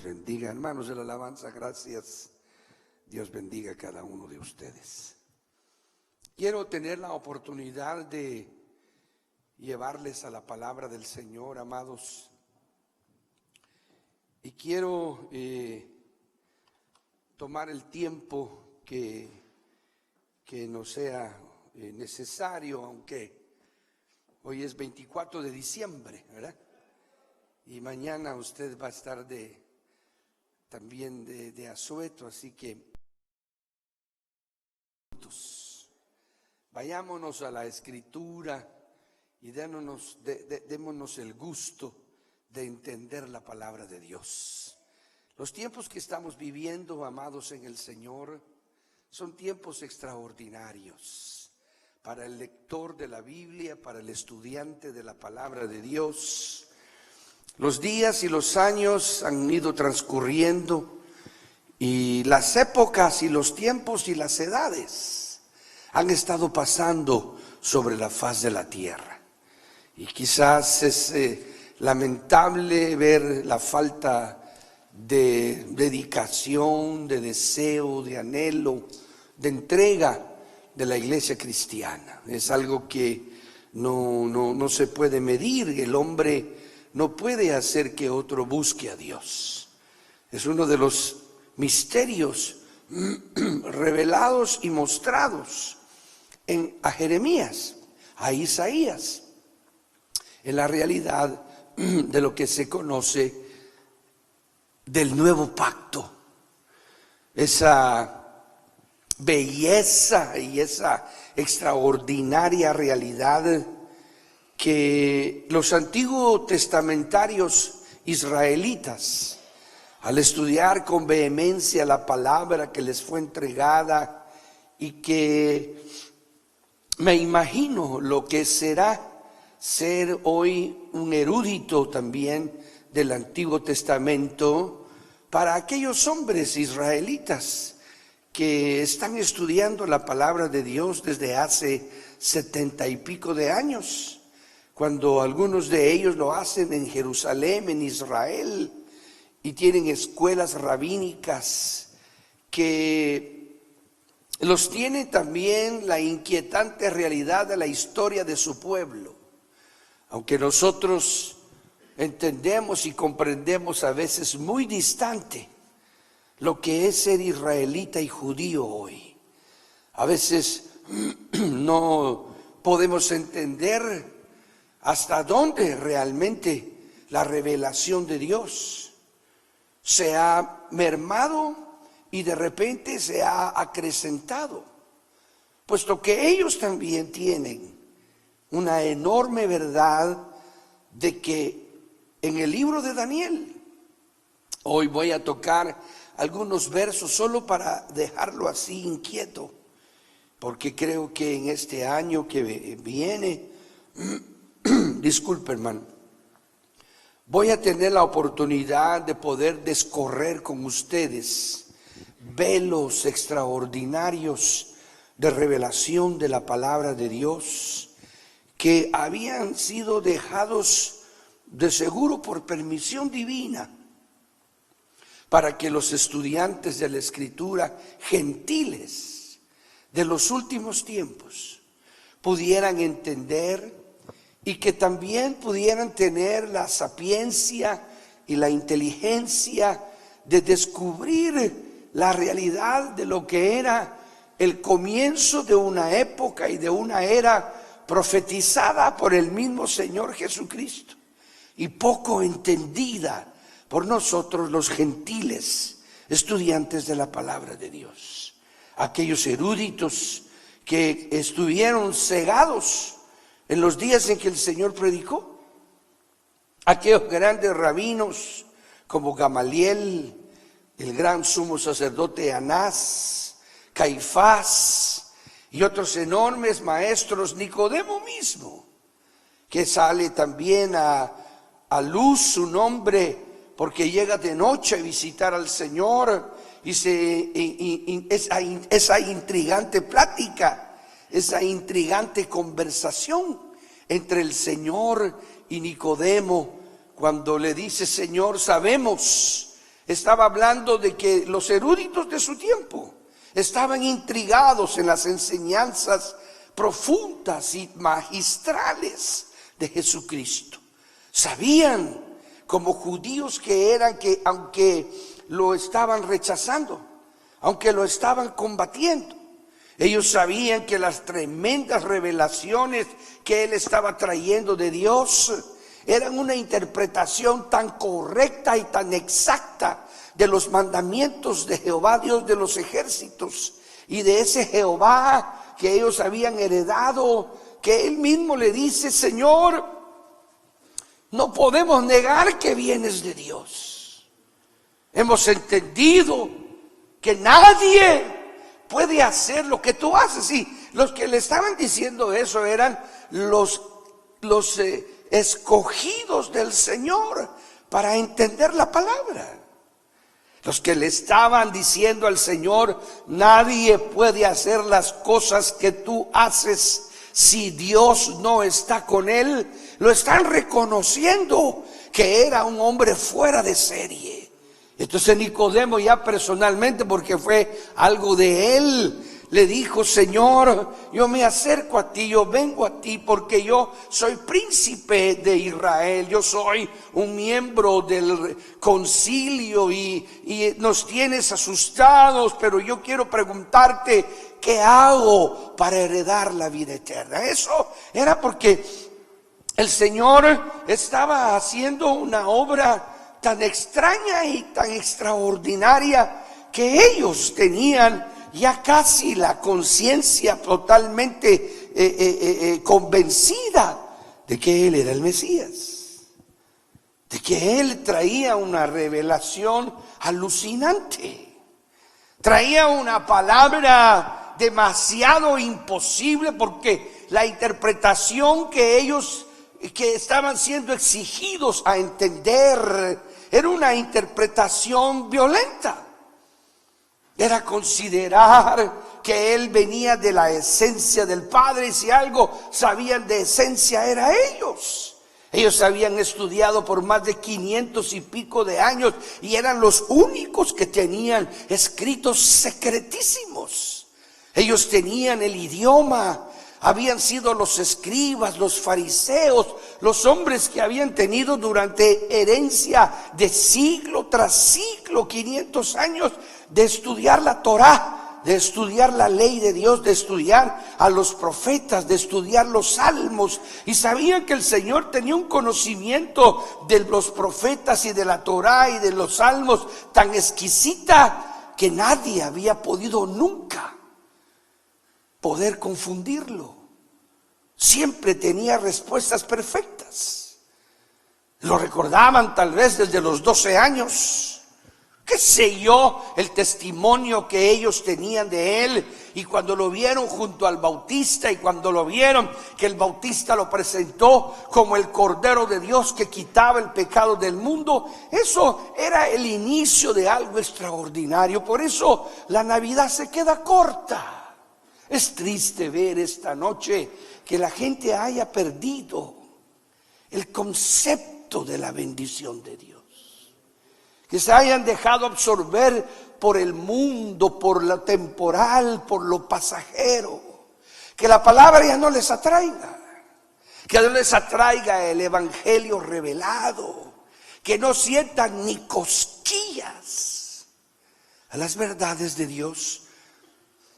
bendiga, hermanos de la alabanza, gracias. Dios bendiga a cada uno de ustedes. Quiero tener la oportunidad de llevarles a la palabra del Señor, amados. Y quiero tomar el tiempo que nos sea necesario, aunque hoy es 24 de diciembre, ¿verdad? Y mañana usted va a estar también de asueto, así que vayámonos a la Escritura y démonos el gusto de entender la palabra de Dios. Los tiempos que estamos viviendo, amados en el Señor, son tiempos extraordinarios para el lector de la Biblia, para el estudiante de la palabra de Dios. Los días y los años han ido transcurriendo y las épocas y los tiempos y las edades han estado pasando sobre la faz de la tierra. Y quizás es lamentable ver la falta de dedicación, de deseo, de anhelo, de entrega de la iglesia cristiana. Es algo que no se puede medir. El hombre no puede hacer que otro busque a Dios. Es uno de los misterios revelados y mostrados a Jeremías, a Isaías, en la realidad de lo que se conoce del nuevo pacto. Esa belleza y esa extraordinaria realidad que los antiguos testamentarios israelitas, al estudiar con vehemencia la palabra que les fue entregada, y que me imagino lo que será ser hoy un erudito también del Antiguo Testamento para aquellos hombres israelitas que están estudiando la palabra de Dios desde hace 70 y pico de años, cuando algunos de ellos lo hacen en Jerusalén, en Israel, y tienen escuelas rabínicas que los tiene también la inquietante realidad de la historia de su pueblo. Aunque nosotros entendemos y comprendemos a veces muy distante lo que es ser israelita y judío hoy, a veces no podemos entender hasta dónde realmente la revelación de Dios se ha mermado y de repente se ha acrecentado, puesto que ellos también tienen una enorme verdad de que en el libro de Daniel, hoy voy a tocar algunos versos solo para dejarlo así inquieto, porque creo que en este año que viene, disculpe hermano, voy a tener la oportunidad de poder descorrer con ustedes velos extraordinarios de revelación de la palabra de Dios que habían sido dejados de seguro por permisión divina para que los estudiantes de la Escritura gentiles de los últimos tiempos pudieran entender y que también pudieran tener la sapiencia y la inteligencia de descubrir la realidad de lo que era el comienzo de una época y de una era profetizada por el mismo Señor Jesucristo y poco entendida por nosotros los gentiles, estudiantes de la palabra de Dios. Aquellos eruditos que estuvieron cegados en los días en que el Señor predicó, aquellos grandes rabinos como Gamaliel, el gran sumo sacerdote Anás, Caifás y otros enormes maestros, Nicodemo mismo, que sale también a luz su nombre porque llega de noche a visitar al Señor y esa intrigante plática, esa intrigante conversación entre el Señor y Nicodemo, cuando le dice: Señor, sabemos Estaba hablando de que los eruditos de su tiempo estaban intrigados en las enseñanzas profundas y magistrales de Jesucristo. Sabían, como judíos que eran, que aunque lo estaban rechazando, aunque lo estaban combatiendo, ellos sabían que las tremendas revelaciones que él estaba trayendo de Dios eran una interpretación tan correcta y tan exacta de los mandamientos de Jehová, Dios de los ejércitos, y de ese Jehová que ellos habían heredado, que él mismo le dice: Señor, no podemos negar que vienes de Dios. Hemos entendido que nadie puede hacer lo que tú haces. Y los que le estaban diciendo eso eran los escogidos del Señor para entender la palabra. Los que le estaban diciendo al Señor: nadie puede hacer las cosas que tú haces si Dios no está con él, lo están reconociendo que era un hombre fuera de serie. Entonces Nicodemo, ya personalmente, porque fue algo de él, le dijo: Señor, yo me acerco a ti, yo vengo a ti porque yo soy príncipe de Israel, yo soy un miembro del concilio y nos tienes asustados, pero yo quiero preguntarte, ¿qué hago para heredar la vida eterna? Eso era porque el Señor estaba haciendo una obra tan extraña y tan extraordinaria que ellos tenían ya casi la conciencia totalmente convencida de que Él era el Mesías, de que Él traía una revelación alucinante, traía una palabra demasiado imposible, porque la interpretación que ellos que estaban siendo exigidos a entender era una interpretación violenta. Era considerar que él venía de la esencia del Padre, y si algo sabían de esencia era ellos. Ellos habían estudiado por más de 500 y pico de años y eran los únicos que tenían escritos secretísimos. Ellos tenían el idioma, habían sido los escribas, los fariseos, los hombres que habían tenido durante herencia de siglo tras siglo, 500 años de estudiar la Torá, de estudiar la ley de Dios, de estudiar a los profetas, de estudiar los salmos, y sabían que el Señor tenía un conocimiento de los profetas y de la Torá y de los salmos tan exquisita que nadie había podido nunca poder confundirlo. Siempre tenía respuestas perfectas. Lo recordaban tal vez desde los 12 años. Qué sé yo, el testimonio que ellos tenían de él. Y cuando lo vieron junto al Bautista, y cuando lo vieron que el Bautista lo presentó como el Cordero de Dios que quitaba el pecado del mundo, eso era el inicio de algo extraordinario. Por eso la Navidad se queda corta. Es triste ver esta noche que la gente haya perdido el concepto de la bendición de Dios, que se hayan dejado absorber por el mundo, por lo temporal, por lo pasajero, que la palabra ya no les atraiga, que no les atraiga el evangelio revelado, que no sientan ni cosquillas a las verdades de Dios.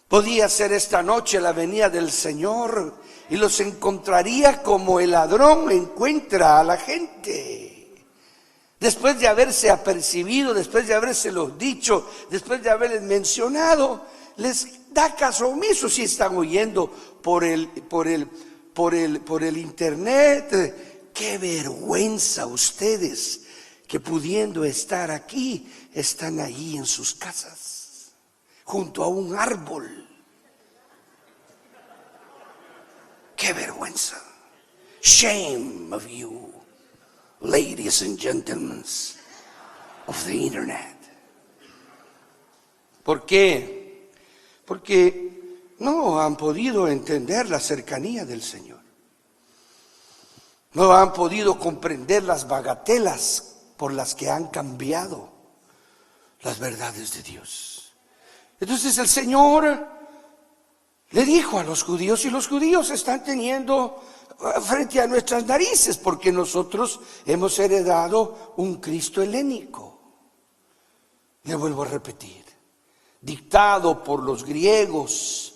Podía ser esta noche la venida del Señor y los encontraría como el ladrón encuentra a la gente. Después de haberse apercibido, después de habérselos dicho, después de haberles mencionado, les da caso omiso si están oyendo por el internet. Qué vergüenza ustedes que pudiendo estar aquí, están ahí en sus casas, junto a un árbol. ¡Qué vergüenza! Shame of you, ladies and gentlemen of the internet. ¿Por qué? Porque no han podido entender la cercanía del Señor. No han podido comprender las bagatelas por las que han cambiado las verdades de Dios. Entonces el Señor le dijo a los judíos, y los judíos están teniendo frente a nuestras narices, porque nosotros hemos heredado un Cristo helénico. Le vuelvo a repetir, dictado por los griegos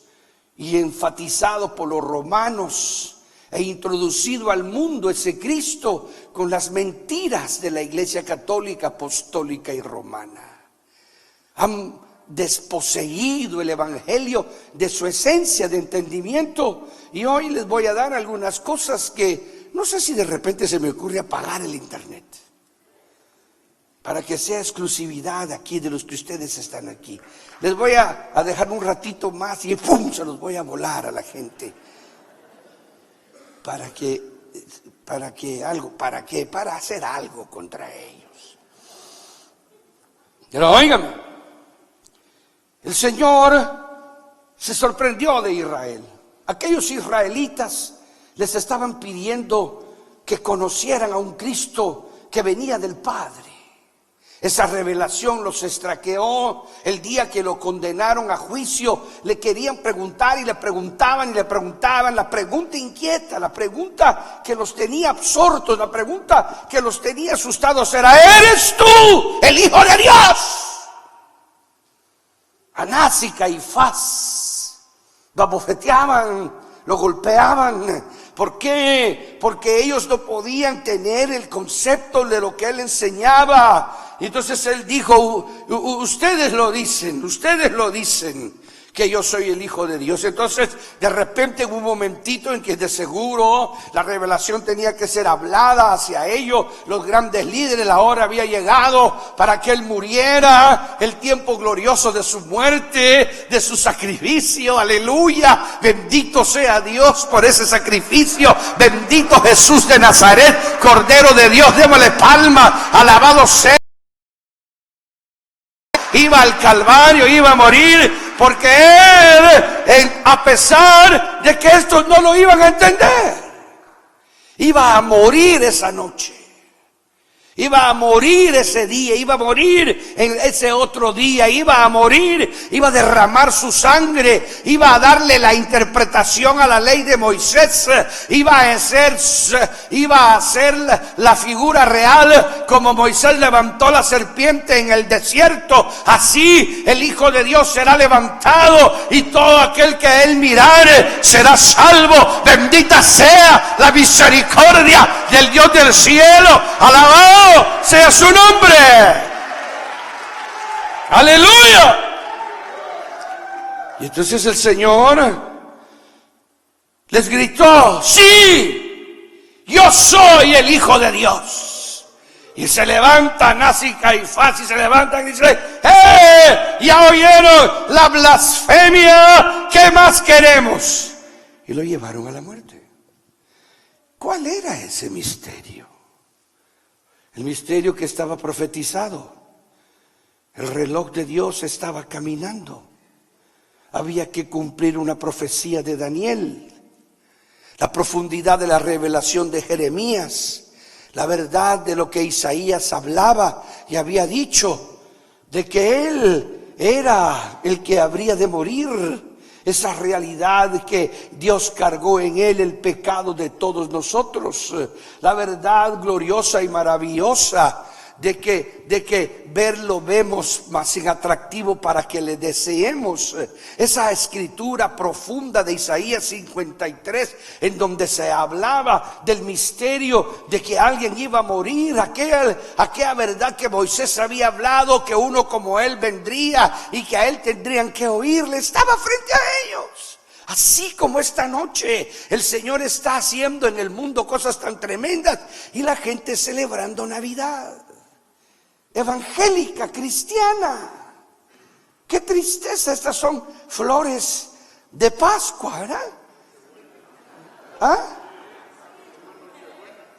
y enfatizado por los romanos, e introducido al mundo ese Cristo con las mentiras de la Iglesia católica, apostólica y romana. Han desposeído el evangelio de su esencia de entendimiento, y hoy les voy a dar algunas cosas que no sé si de repente se me ocurre apagar el internet para que sea exclusividad aquí de los que ustedes están aquí. Les voy a dejar un ratito más y ¡pum!, se los voy a volar a la gente para hacer algo contra ellos. Pero óigame, el Señor se sorprendió de Israel. Aquellos israelitas les estaban pidiendo que conocieran a un Cristo que venía del Padre. Esa revelación los extraqueó. El día que lo condenaron a juicio, le querían preguntar y le preguntaban. La pregunta inquieta, la pregunta que los tenía absortos, la pregunta que los tenía asustados era: ¿eres tú el Hijo de Dios? Anás y Caifás lo abofeteaban, lo golpeaban. ¿Por qué? Porque ellos no podían tener el concepto de lo que él enseñaba. Y entonces él dijo: ustedes lo dicen que yo soy el Hijo de Dios. Entonces de repente hubo un momentito en que de seguro la revelación tenía que ser hablada hacia ellos. Los grandes líderes, la hora había llegado para que él muriera, el tiempo glorioso de su muerte, de su sacrificio. Aleluya, bendito sea Dios por ese sacrificio. Bendito Jesús de Nazaret, Cordero de Dios. Démosle palma, alabado sea. Iba al Calvario, iba a morir, porque él, a pesar de que estos no lo iban a entender, iba a morir esa noche, iba a morir ese día, iba a morir en ese otro día, iba a morir, iba a derramar su sangre, iba a darle la interpretación a la ley de Moisés, iba a hacer la figura real. Como Moisés levantó la serpiente en el desierto, así el Hijo de Dios será levantado, y todo aquel que a él mirare será salvo. Bendita sea la misericordia del Dios del cielo. Alabado sea su nombre. Aleluya. Y entonces el Señor les gritó: sí, yo soy el Hijo de Dios. Y se levantan Anás y Caifás, y se levantan y dicen: ya oyeron la blasfemia, ¿qué más queremos? Y lo llevaron a la muerte. ¿Cuál era ese misterio? El misterio que estaba profetizado. El reloj de Dios estaba caminando. Había que cumplir una profecía de Daniel, la profundidad de la revelación de Jeremías, la verdad de lo que Isaías hablaba y había dicho, de que él era el que habría de morir. Esa realidad que Dios cargó en él el pecado de todos nosotros. La verdad gloriosa y maravillosa de que verlo vemos más sin atractivo para que le deseemos. Esa escritura profunda de Isaías 53, en donde se hablaba del misterio de que alguien iba a morir, aquella verdad que Moisés había hablado, que uno como él vendría y que a él tendrían que oírle, estaba frente a ellos. Así como esta noche el Señor está haciendo en el mundo cosas tan tremendas y la gente celebrando Navidad evangélica, cristiana. Qué tristeza, estas son flores de Pascua, ¿verdad?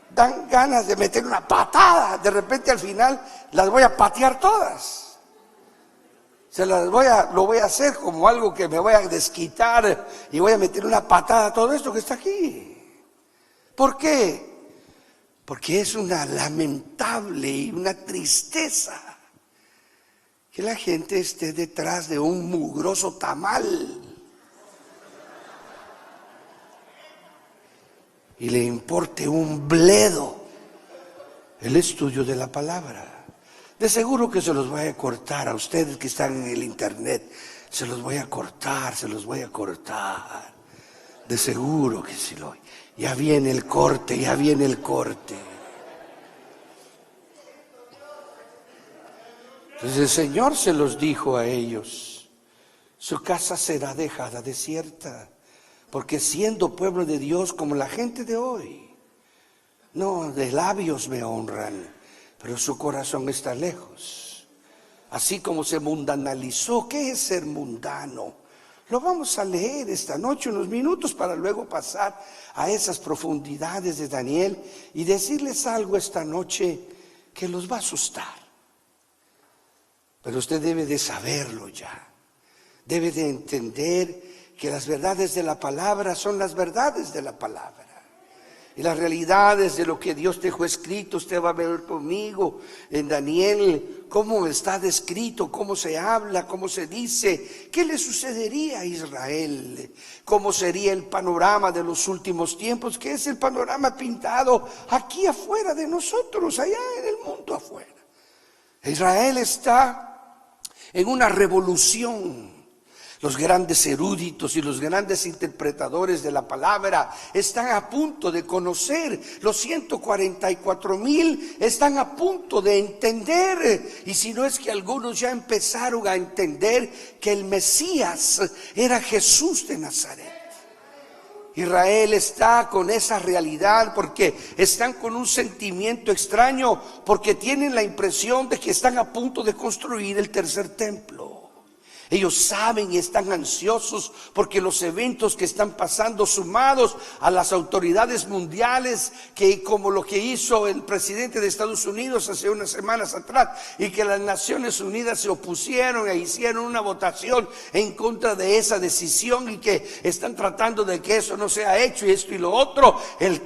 Dan ganas de meter una patada. De repente al final las voy a patear todas. Lo voy a hacer como algo que me voy a desquitar y voy a meter una patada a todo esto que está aquí. ¿Por qué? Porque es una lamentable y una tristeza que la gente esté detrás de un mugroso tamal y le importe un bledo el estudio de la palabra. De seguro que se los voy a cortar a ustedes que están en el internet. Se los voy a cortar, se los voy a cortar. De seguro que sí lo. Ya viene el corte, ya viene el corte. Entonces el Señor se los dijo a ellos: su casa será dejada desierta, porque siendo pueblo de Dios como la gente de hoy, no, de labios me honran, pero su corazón está lejos. Así como se mundanalizó. ¿Qué es ser mundano? Lo vamos a leer esta noche unos minutos para luego pasar a esas profundidades de Daniel y decirles algo esta noche que los va a asustar. Pero usted debe de saberlo ya. Debe de entender que las verdades de la palabra son las verdades de la palabra. Y las realidades de lo que Dios dejó escrito, usted va a ver conmigo en Daniel, cómo está descrito, cómo se habla, cómo se dice, qué le sucedería a Israel, cómo sería el panorama de los últimos tiempos, que es el panorama pintado aquí afuera de nosotros, allá en el mundo afuera. Israel está en una revolución. Los grandes eruditos y los grandes interpretadores de la palabra están a punto de conocer. Los 144,000 están a punto de entender. Y si no es que algunos ya empezaron a entender que el Mesías era Jesús de Nazaret. Israel está con esa realidad porque están con un sentimiento extraño, porque tienen la impresión de que están a punto de construir el tercer templo. Ellos saben y están ansiosos porque los eventos que están pasando, sumados a las autoridades mundiales, que como lo que hizo el presidente de Estados Unidos hace unas semanas atrás, y que las Naciones Unidas se opusieron e hicieron una votación en contra de esa decisión, y que están tratando de que eso no sea hecho, y esto y lo otro. El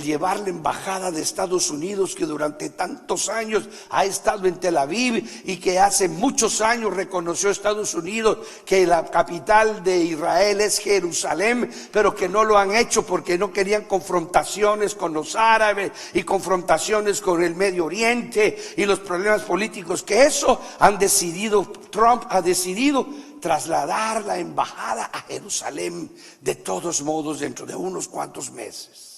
llevar la embajada de Estados Unidos, que durante tantos años ha estado en Tel Aviv, y que hace muchos años reconoció Estados Unidos que la capital de Israel es Jerusalén, pero que no lo han hecho porque no querían confrontaciones con los árabes y confrontaciones con el Medio Oriente y los problemas políticos que eso han decidido. Trump ha decidido trasladar la embajada a Jerusalén de todos modos dentro de unos cuantos meses.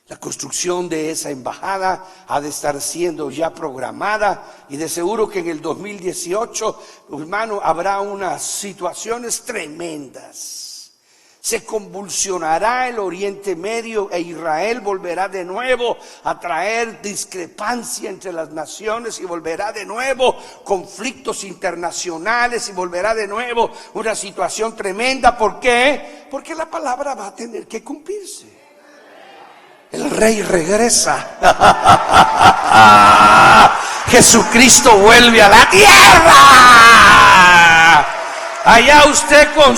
La construcción de esa embajada ha de estar siendo ya programada, y de seguro que en el 2018, hermano, habrá unas situaciones tremendas. Se convulsionará el Oriente Medio e Israel volverá de nuevo a traer discrepancia entre las naciones, y volverá de nuevo conflictos internacionales, y volverá de nuevo una situación tremenda. ¿Por qué? Porque la palabra va a tener que cumplirse. El Rey regresa. Jesucristo vuelve a la tierra. Allá usted con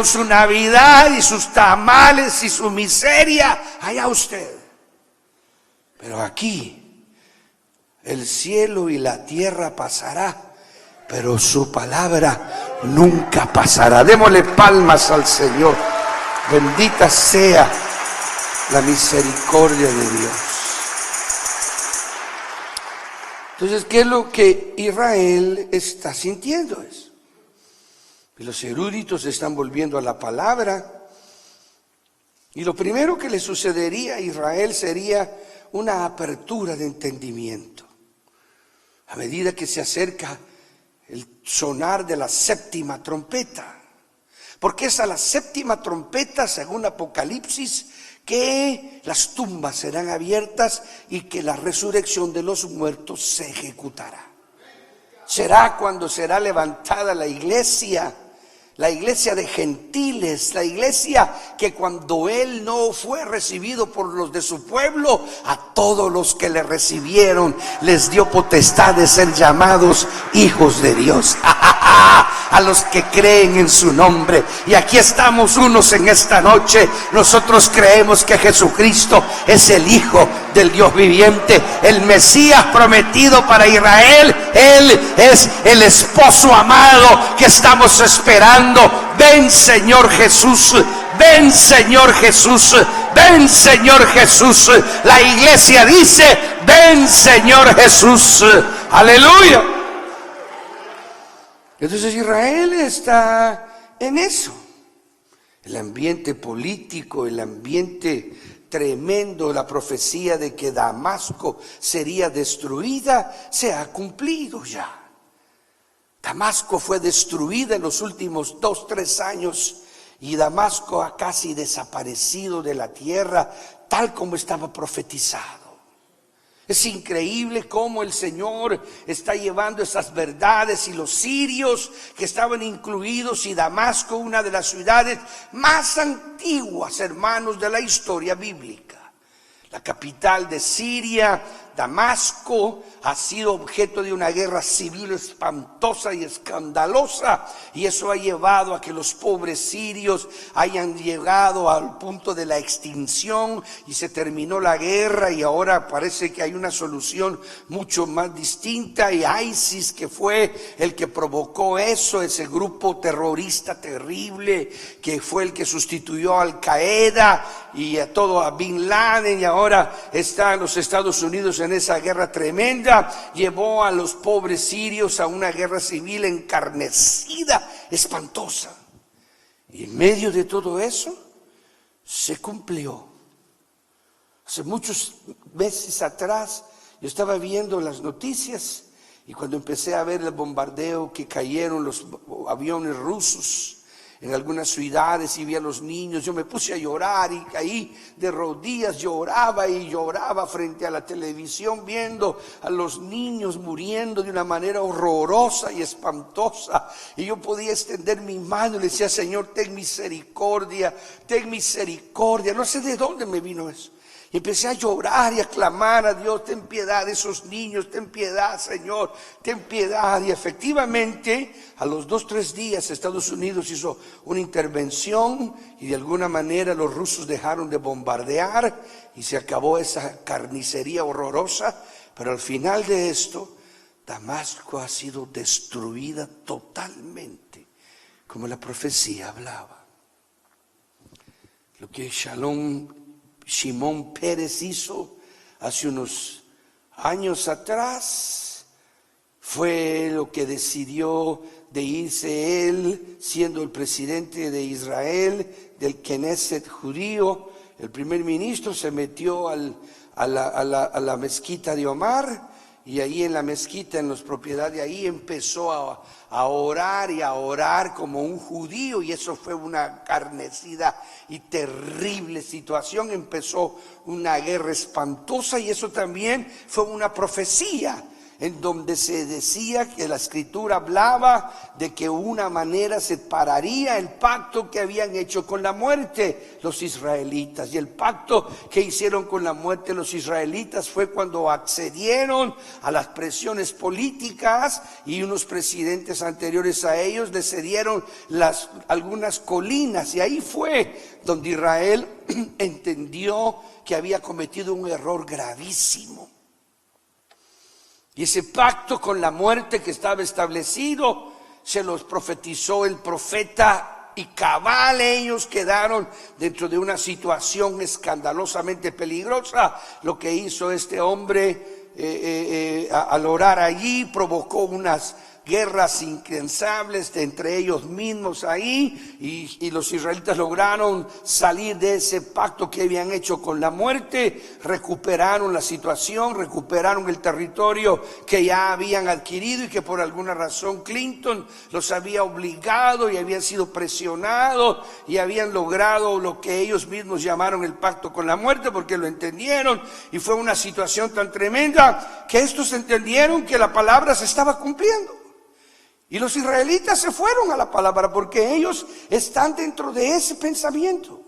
su Navidad y sus tamales y su miseria, allá usted. Pero aquí el cielo y la tierra pasará, pero su palabra nunca pasará. Démosle palmas al Señor. Bendita sea la misericordia de Dios. Entonces, ¿qué es lo que Israel está sintiendo? Y los eruditos están volviendo a la palabra, y lo primero que le sucedería a Israel sería una apertura de entendimiento. A medida que se acerca el sonar de la séptima trompeta, porque es a la séptima trompeta, según Apocalipsis, que las tumbas serán abiertas y que la resurrección de los muertos se ejecutará. Será cuando será levantada la iglesia, la iglesia de gentiles, la iglesia que cuando él no fue recibido por los de su pueblo, a todos los que le recibieron les dio potestad de ser llamados hijos de Dios. A los que creen en su nombre. Y aquí estamos unos en esta noche. Nosotros creemos que Jesucristo es el Hijo del Dios viviente, el Mesías prometido para Israel. Él es el esposo amado que estamos esperando. Ven, Señor Jesús. Ven, Señor Jesús. Ven, Señor Jesús. La iglesia dice: ven, Señor Jesús. Aleluya. Entonces Israel está en eso. El ambiente político, el ambiente tremendo, la profecía de que Damasco sería destruida, se ha cumplido ya. Damasco fue destruida en los últimos 2-3 años y Damasco ha casi desaparecido de la tierra, tal como estaba profetizado. Es increíble cómo el Señor está llevando esas verdades, y los sirios que estaban incluidos, y Damasco, una de las ciudades más antiguas, hermanos, de la historia bíblica. La capital de Siria, Damasco, ha sido objeto de una guerra civil espantosa y escandalosa, y eso ha llevado a que los pobres sirios hayan llegado al punto de la extinción, y se terminó la guerra y ahora parece que hay una solución mucho más distinta. Y ISIS, que fue el que provocó eso, ese grupo terrorista terrible que fue el que sustituyó a Al Qaeda y a Bin Laden, y ahora está en los Estados Unidos en esa guerra tremenda, llevó a los pobres sirios a una guerra civil encarnecida, espantosa. Y en medio de todo eso se cumplió. Hace muchos meses atrás yo estaba viendo las noticias, y cuando empecé a ver el bombardeo que cayeron los aviones rusos en algunas ciudades y vi a los niños, yo me puse a llorar y caí de rodillas, lloraba y lloraba frente a la televisión viendo a los niños muriendo de una manera horrorosa y espantosa. Y yo podía extender mi mano y le decía: Señor, ten misericordia, ten misericordia. No sé de dónde me vino eso. Y empecé a llorar y a clamar a Dios: ten piedad de esos niños, ten piedad, Señor, ten piedad. Y efectivamente, a los 2-3 días Estados Unidos hizo una intervención y de alguna manera los rusos dejaron de bombardear y se acabó esa carnicería horrorosa. Pero al final de esto, Damasco ha sido destruida totalmente, como la profecía hablaba. Lo que Shimón Peres hizo hace unos años atrás fue lo que decidió de irse él, siendo el presidente de Israel, del Knesset judío. El primer ministro se metió a la mezquita de Omar, y ahí en la mezquita, en las propiedades de ahí, empezó a orar y a orar como un judío, y eso fue una carnecida y terrible situación. Empezó una guerra espantosa, y eso también fue una profecía en donde se decía que la escritura hablaba de que una manera se pararía el pacto que habían hecho con la muerte los israelitas. Y el pacto que hicieron con la muerte los israelitas fue cuando accedieron a las presiones políticas, y unos presidentes anteriores a ellos les cedieron algunas colinas, y ahí fue donde Israel entendió que había cometido un error gravísimo. Y ese pacto con la muerte que estaba establecido se los profetizó el profeta, y cabal ellos quedaron dentro de una situación escandalosamente peligrosa. Lo que hizo este hombre al orar allí provocó unas guerras incansables entre ellos mismos ahí, y los israelitas lograron salir de ese pacto que habían hecho con la muerte, recuperaron la situación, recuperaron el territorio que ya habían adquirido y que por alguna razón Clinton los había obligado y habían sido presionados y habían logrado lo que ellos mismos llamaron el pacto con la muerte, porque lo entendieron, y fue una situación tan tremenda que estos entendieron que la palabra se estaba cumpliendo. Y los israelitas se fueron a la palabra porque ellos están dentro de ese pensamiento.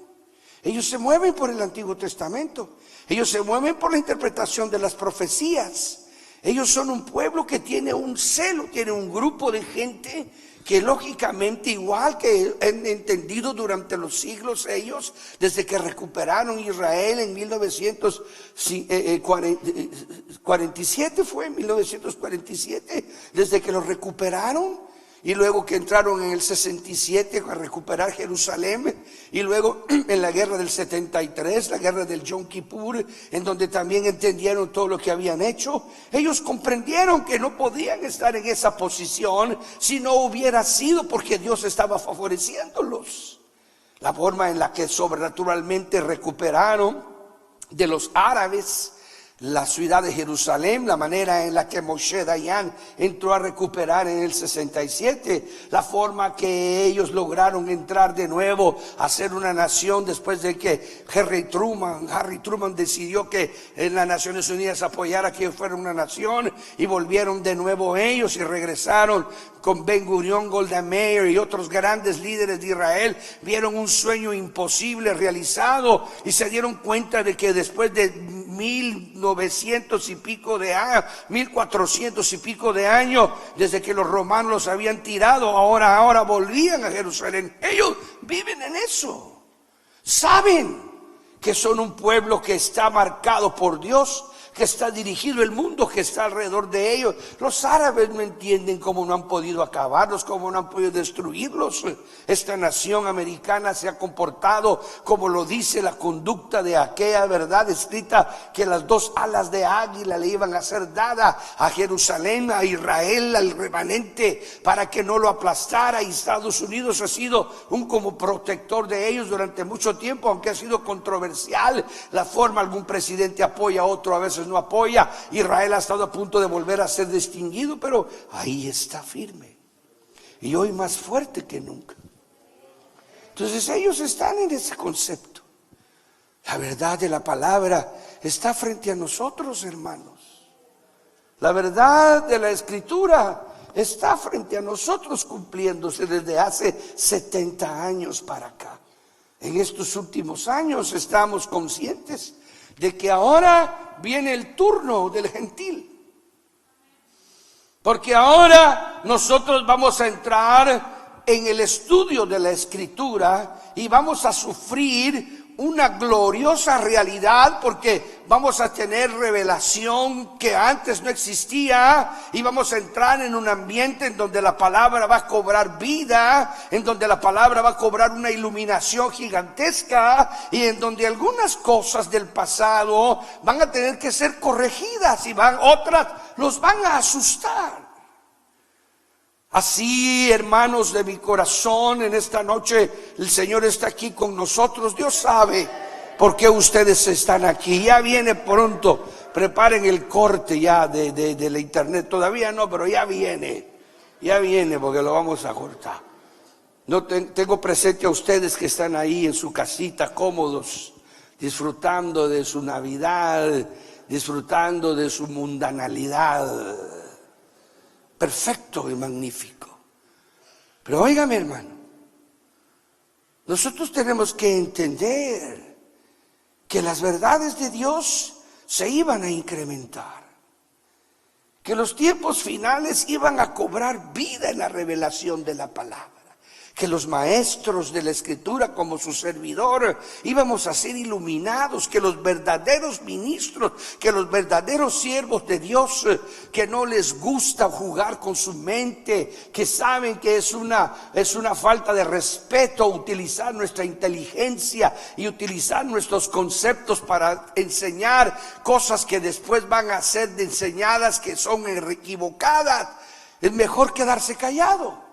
Ellos se mueven por el Antiguo Testamento. Ellos se mueven por la interpretación de las profecías. Ellos son un pueblo que tiene un celo, tiene un grupo de gente que lógicamente, igual que han entendido durante los siglos ellos, desde que recuperaron Israel en 1947, fue en 1947, desde que lo recuperaron. Y luego que entraron en el 67 a recuperar Jerusalén, y luego en la guerra del 73, la guerra del Yom Kippur, en donde también entendieron todo lo que habían hecho. Ellos comprendieron que no podían estar en esa posición si no hubiera sido porque Dios estaba favoreciéndolos. La forma en la que sobrenaturalmente recuperaron de los árabes la ciudad de Jerusalén, la manera en la que Moshe Dayan entró a recuperar en el 67, la forma que ellos lograron entrar de nuevo a ser una nación después de que Harry Truman decidió que en las Naciones Unidas apoyara que fuera una nación, y volvieron de nuevo ellos y regresaron con Ben Gurión, Golda Meir y otros grandes líderes de Israel. Vieron un sueño imposible realizado y se dieron cuenta de que después de 1900 y pico de años, 1400 y pico de años, desde que los romanos los habían tirado, ahora volvían a Jerusalén. Ellos viven en eso. Saben que son un pueblo que está marcado por Dios, que está dirigido el mundo, que está alrededor de ellos. Los árabes no entienden cómo no han podido acabarlos, cómo no han podido destruirlos. Esta nación americana se ha comportado como lo dice la conducta de aquella verdad escrita, que las dos alas de águila le iban a ser dadas a Jerusalén, a Israel, al remanente, para que no lo aplastara. Y Estados Unidos ha sido un como protector de ellos durante mucho tiempo, aunque ha sido controversial la forma. Algún presidente apoya a otro, a veces no apoya. Israel ha estado a punto de volver a ser distinguido, pero ahí está firme, y hoy más fuerte que nunca. Entonces ellos están en ese concepto. La verdad de la palabra está frente a nosotros, hermanos. La verdad de la Escritura está frente a nosotros, cumpliéndose desde hace 70 años para acá. En estos últimos años estamos conscientes de que ahora viene el turno del gentil. Porque ahora nosotros vamos a entrar en el estudio de la Escritura y vamos a sufrir una gloriosa realidad, porque vamos a tener revelación que antes no existía, y vamos a entrar en un ambiente en donde la palabra va a cobrar vida, en donde la palabra va a cobrar una iluminación gigantesca, y en donde algunas cosas del pasado van a tener que ser corregidas, y otras los van a asustar. Así, hermanos de mi corazón, en esta noche el Señor está aquí con nosotros. Dios sabe por qué ustedes están aquí. Ya viene pronto. Preparen el corte ya de la internet. Todavía no, pero ya viene porque lo vamos a cortar. No tengo presente a ustedes que están ahí en su casita cómodos, disfrutando de su Navidad, disfrutando de su mundanalidad. Perfecto y magnífico. Pero óigame, hermano, nosotros tenemos que entender que las verdades de Dios se iban a incrementar, que los tiempos finales iban a cobrar vida en la revelación de la palabra, que los maestros de la Escritura, como su servidor, íbamos a ser iluminados, que los verdaderos ministros, que los verdaderos siervos de Dios, que no les gusta jugar con su mente, que saben que es una falta de respeto utilizar nuestra inteligencia y utilizar nuestros conceptos para enseñar cosas que después van a ser enseñadas que son equivocadas. Es mejor quedarse callado.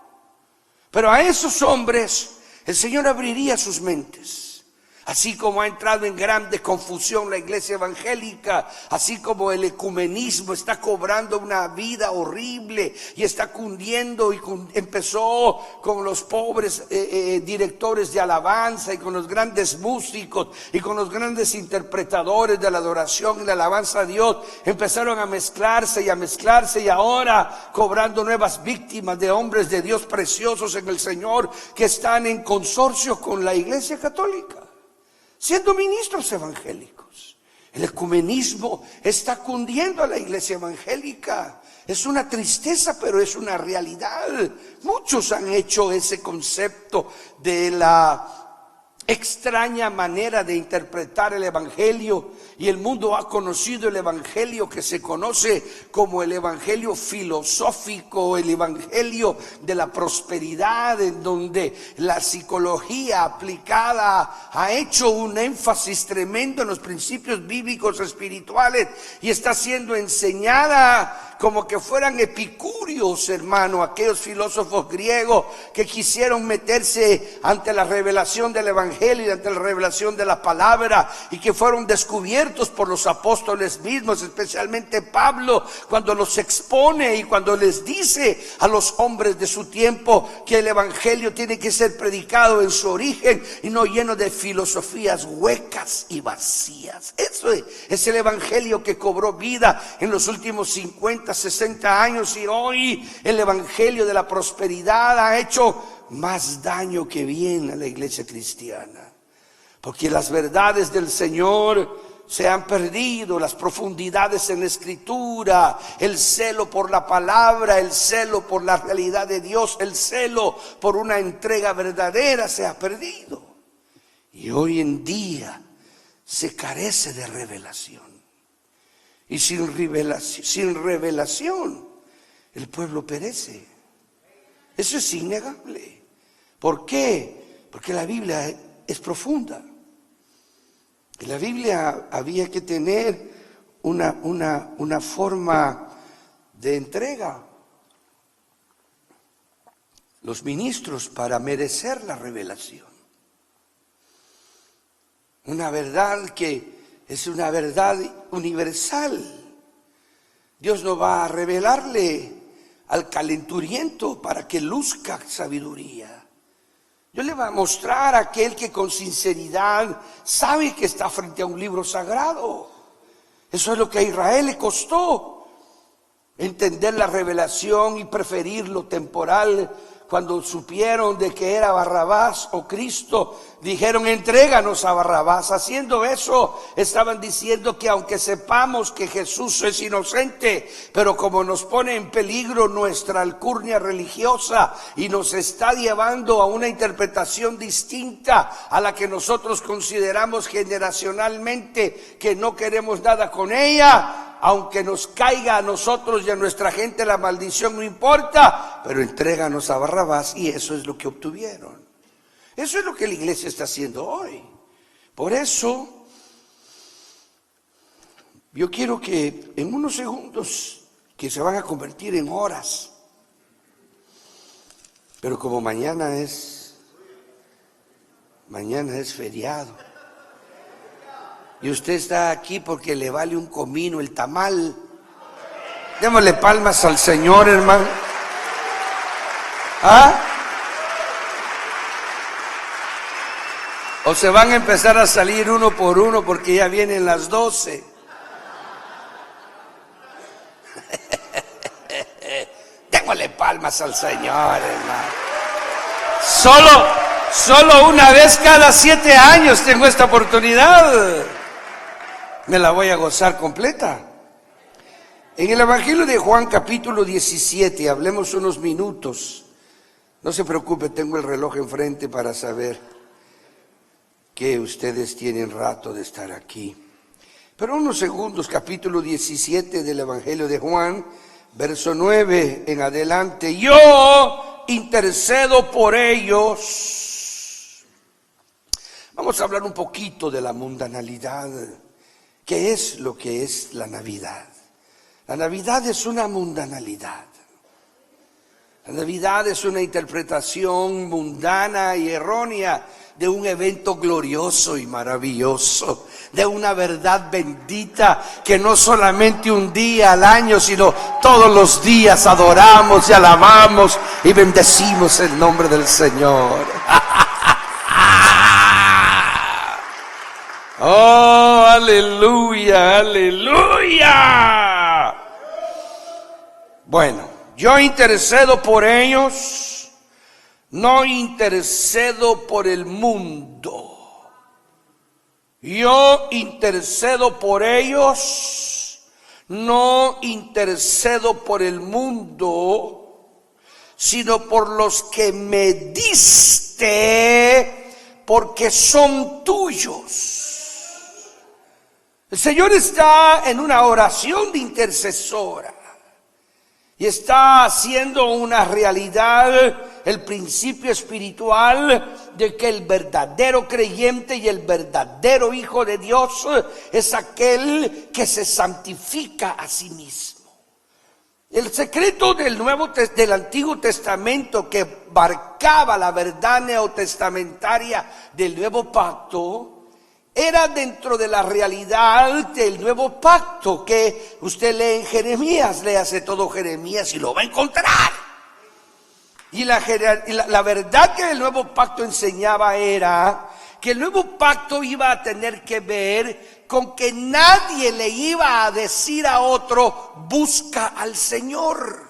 Pero a esos hombres el Señor abriría sus mentes, Así como ha entrado en grande confusión la iglesia evangélica, así como el ecumenismo está cobrando una vida horrible y está cundiendo, y empezó con los pobres directores de alabanza y con los grandes músicos y con los grandes interpretadores de la adoración y la alabanza a Dios, empezaron a mezclarse y ahora cobrando nuevas víctimas de hombres de Dios preciosos en el Señor que están en consorcio con la iglesia católica, siendo ministros evangélicos. El ecumenismo está cundiendo a la iglesia evangélica. Es una tristeza, pero es una realidad. Muchos han hecho ese concepto de la extraña manera de interpretar el evangelio, y el mundo ha conocido el evangelio que se conoce como el evangelio filosófico, el evangelio de la prosperidad, en donde la psicología aplicada ha hecho un énfasis tremendo en los principios bíblicos espirituales y está siendo enseñada como que fueran epicúreos, hermano, aquellos filósofos griegos que quisieron meterse ante la revelación del evangelio y ante la revelación de la palabra, y que fueron descubiertos por los apóstoles mismos, especialmente Pablo, cuando los expone y cuando les dice a los hombres de su tiempo que el evangelio tiene que ser predicado en su origen y no lleno de filosofías huecas y vacías. Eso es el evangelio que cobró vida en los últimos 50, 60 años, y hoy el evangelio de la prosperidad ha hecho más daño que bien a la iglesia cristiana, porque las verdades del Señor se han perdido, las profundidades en la escritura, el celo por la palabra, el celo por la realidad de Dios, el celo por una entrega verdadera se ha perdido, y hoy en día se carece de revelación. Y sin revelación el pueblo perece. Eso es innegable. ¿Por qué? Porque la Biblia es profunda. En la Biblia había que tener una forma de entrega. Los ministros para merecer la revelación. Una verdad que es una verdad universal. Dios no va a revelarle al calenturiento para que luzca sabiduría. Dios le va a mostrar a aquel que con sinceridad sabe que está frente a un libro sagrado. Eso es lo que a Israel le costó, entender la revelación y preferir lo temporal. Cuando supieron de que era Barrabás o Cristo, dijeron: entréganos a Barrabás. Haciendo eso, estaban diciendo que aunque sepamos que Jesús es inocente, pero como nos pone en peligro nuestra alcurnia religiosa y nos está llevando a una interpretación distinta a la que nosotros consideramos generacionalmente que no queremos nada con ella, aunque nos caiga a nosotros y a nuestra gente la maldición, no importa, pero entréganos a Barrabás. Y eso es lo que obtuvieron. Eso es lo que la iglesia está haciendo hoy. Por eso yo quiero que en unos segundos, que se van a convertir en horas, pero como mañana es feriado y usted está aquí porque le vale un comino el tamal, démosle palmas al Señor, hermano. ¿Ah? O se van a empezar a salir uno por uno porque ya vienen las 12. Démosle palmas al Señor, hermano. Solo una vez cada 7 años tengo esta oportunidad. Me la voy a gozar completa. En el Evangelio de Juan capítulo 17, hablemos unos minutos. No se preocupe, tengo el reloj enfrente para saber que ustedes tienen rato de estar aquí. Pero unos segundos, capítulo 17 del Evangelio de Juan, verso 9 en adelante. Yo intercedo por ellos. Vamos a hablar un poquito de la mundanalidad. ¿Qué es lo que es la Navidad? La Navidad es una mundanalidad. La Navidad es una interpretación mundana y errónea de un evento glorioso y maravilloso, de una verdad bendita que no solamente un día al año, sino todos los días adoramos y alabamos y bendecimos el nombre del Señor. Oh, aleluya, aleluya. Bueno, yo intercedo por ellos, no intercedo por el mundo. Yo intercedo por ellos, no intercedo por el mundo, sino por los que me diste, porque son tuyos. El Señor está en una oración de intercesora y está haciendo una realidad el principio espiritual de que el verdadero creyente y el verdadero hijo de Dios es aquel que se santifica a sí mismo. El secreto del Antiguo Testamento que marcaba la verdad neotestamentaria del Nuevo Pacto era dentro de la realidad del Nuevo Pacto que usted lee en Jeremías, léase todo Jeremías y lo va a encontrar. Y la verdad que el Nuevo Pacto enseñaba era que el Nuevo Pacto iba a tener que ver con que nadie le iba a decir a otro, busca al Señor.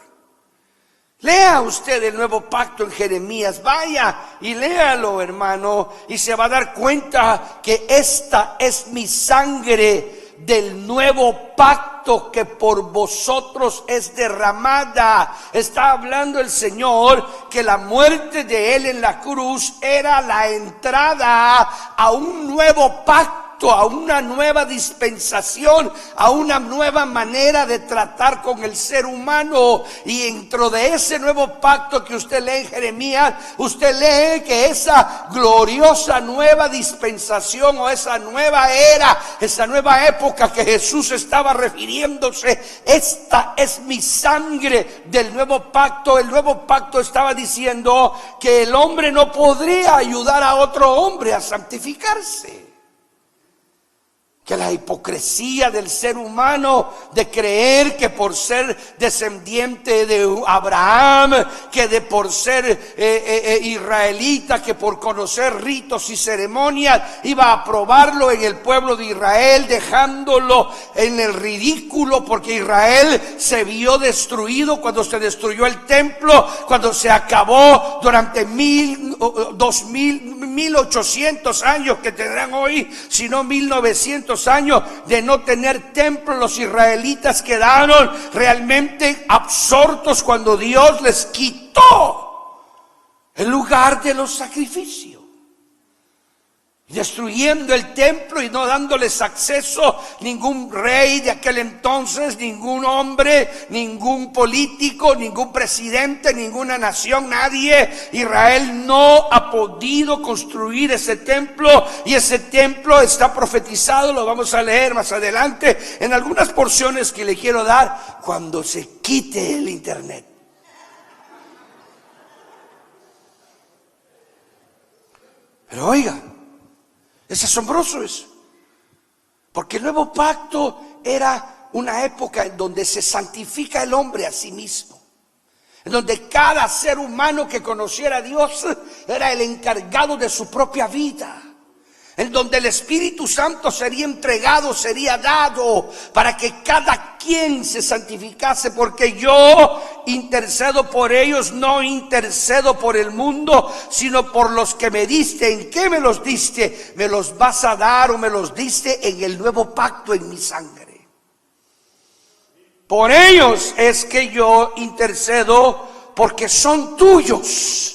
Lea usted el Nuevo Pacto en Jeremías, vaya y léalo, hermano, y se va a dar cuenta que esta es mi sangre del nuevo pacto que por vosotros es derramada. Está hablando el Señor que la muerte de Él en la cruz era la entrada a un nuevo pacto, a una nueva dispensación, a una nueva manera de tratar con el ser humano. Y dentro de ese nuevo pacto que usted lee en Jeremías, usted lee que esa gloriosa nueva dispensación o esa nueva era, esa nueva época que Jesús estaba refiriéndose, esta es mi sangre del nuevo pacto. El nuevo pacto estaba diciendo que el hombre no podría ayudar a otro hombre a santificarse. Que la hipocresía del ser humano de creer que por ser descendiente de Abraham, que de por ser israelita, que por conocer ritos y ceremonias iba a aprobarlo en el pueblo de Israel, dejándolo en el ridículo, porque Israel se vio destruido cuando se destruyó el templo, cuando se acabó durante 1800 años que tendrán hoy, sino 1900 años de no tener templo. Los israelitas quedaron realmente absortos cuando Dios les quitó el lugar de los sacrificios, destruyendo el templo y no dándoles acceso ningún rey de aquel entonces, ningún hombre, ningún político, ningún presidente, ninguna nación, nadie. Israel no ha podido construir ese templo, y ese templo está profetizado, lo vamos a leer más adelante en algunas porciones que le quiero dar cuando se quite el internet. Pero oiga, es asombroso eso, porque el nuevo pacto era una época en donde se santifica el hombre a sí mismo, en donde cada ser humano que conociera a Dios era el encargado de su propia vida, en donde el Espíritu Santo sería entregado, sería dado para que cada quien se santificase, porque yo intercedo por ellos, no intercedo por el mundo, sino por los que me diste. ¿En qué me los diste? ¿Me los vas a dar o me los diste en el nuevo pacto en mi sangre? Por ellos es que yo intercedo, porque son tuyos.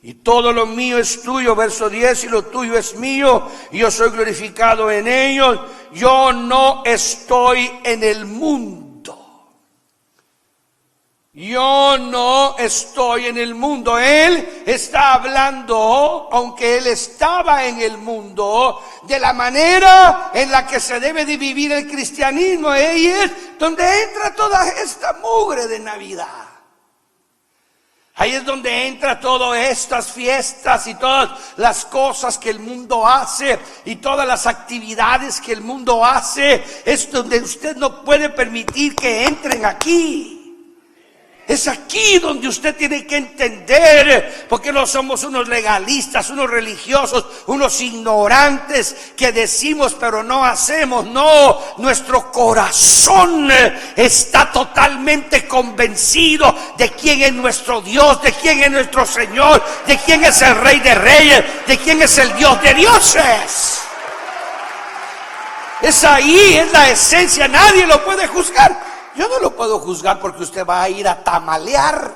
Y todo lo mío es tuyo, verso 10, y lo tuyo es mío, y yo soy glorificado en ellos. Yo no estoy en el mundo. Yo no estoy en el mundo. Él está hablando, aunque él estaba en el mundo, de la manera en la que se debe de vivir el cristianismo. Ahí es donde entra toda esta mugre de Navidad. Ahí es donde entra todas estas fiestas y todas las cosas que el mundo hace y todas las actividades que el mundo hace. Es donde usted no puede permitir que entren aquí. Es aquí donde usted tiene que entender, porque no somos unos legalistas, unos religiosos, unos ignorantes que decimos pero no hacemos. No, nuestro corazón está totalmente convencido de quién es nuestro Dios, de quién es nuestro Señor, de quién es el Rey de Reyes, de quién es el Dios de dioses. Es ahí, es la esencia, nadie lo puede juzgar. Yo no lo puedo juzgar porque usted va a ir a tamalear.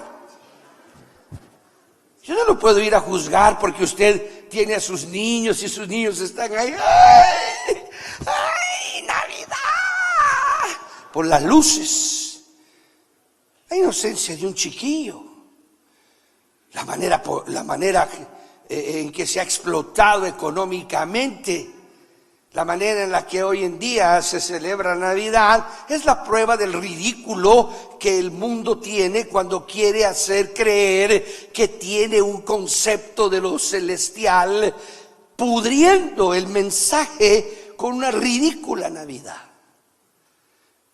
Yo no lo puedo ir a juzgar porque usted tiene a sus niños y sus niños están ahí. ¡Ay! ¡Ay, Navidad! Por las luces. La inocencia de un chiquillo. La manera en que se ha explotado económicamente. La manera en la que hoy en día se celebra Navidad es la prueba del ridículo que el mundo tiene cuando quiere hacer creer que tiene un concepto de lo celestial, pudriendo el mensaje con una ridícula Navidad,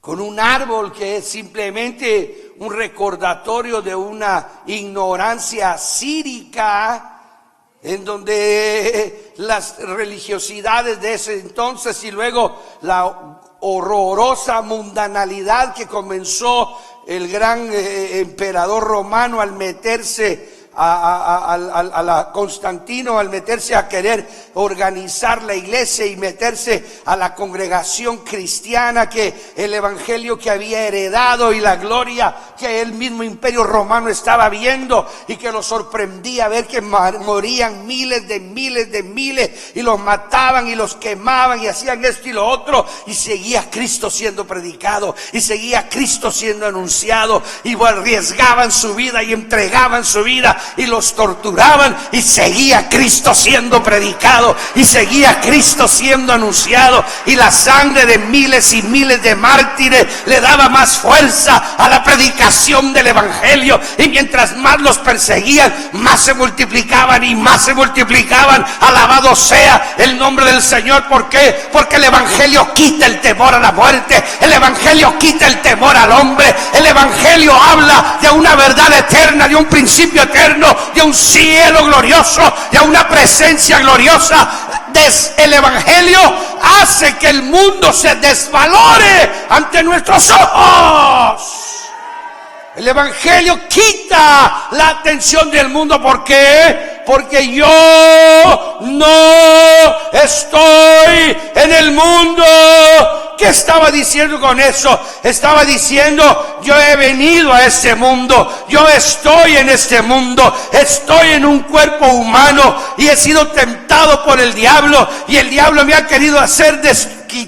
con un árbol que es simplemente un recordatorio de una ignorancia círica, en donde las religiosidades de ese entonces y luego la horrorosa mundanalidad que comenzó el gran emperador romano al meterse a Constantino, al meterse a querer organizar la iglesia y meterse a la congregación cristiana, que el evangelio que había heredado y la gloria que el mismo imperio romano estaba viendo, y que lo sorprendía ver que morían miles y los mataban y los quemaban y hacían esto y lo otro, y seguía Cristo siendo predicado y seguía Cristo siendo anunciado, y arriesgaban su vida y entregaban su vida y los torturaban, y seguía Cristo siendo predicado y seguía Cristo siendo anunciado, y la sangre de miles y miles de mártires le daba más fuerza a la predicación del evangelio, y mientras más los perseguían, más se multiplicaban y más se multiplicaban. Alabado sea el nombre del Señor. ¿Por qué? Porque el evangelio quita el temor a la muerte, el evangelio quita el temor al hombre, el evangelio habla de una verdad eterna, de un principio eterno, de un cielo glorioso, de una presencia gloriosa. El evangelio hace que el mundo se desvalore ante nuestros ojos. El evangelio quita la atención del mundo. ¿Por qué? Porque yo no estoy en el mundo. ¿Qué estaba diciendo con eso? Estaba diciendo: yo he venido a este mundo, yo estoy en este mundo, estoy en un cuerpo humano y he sido tentado por el diablo, y el diablo me ha querido hacer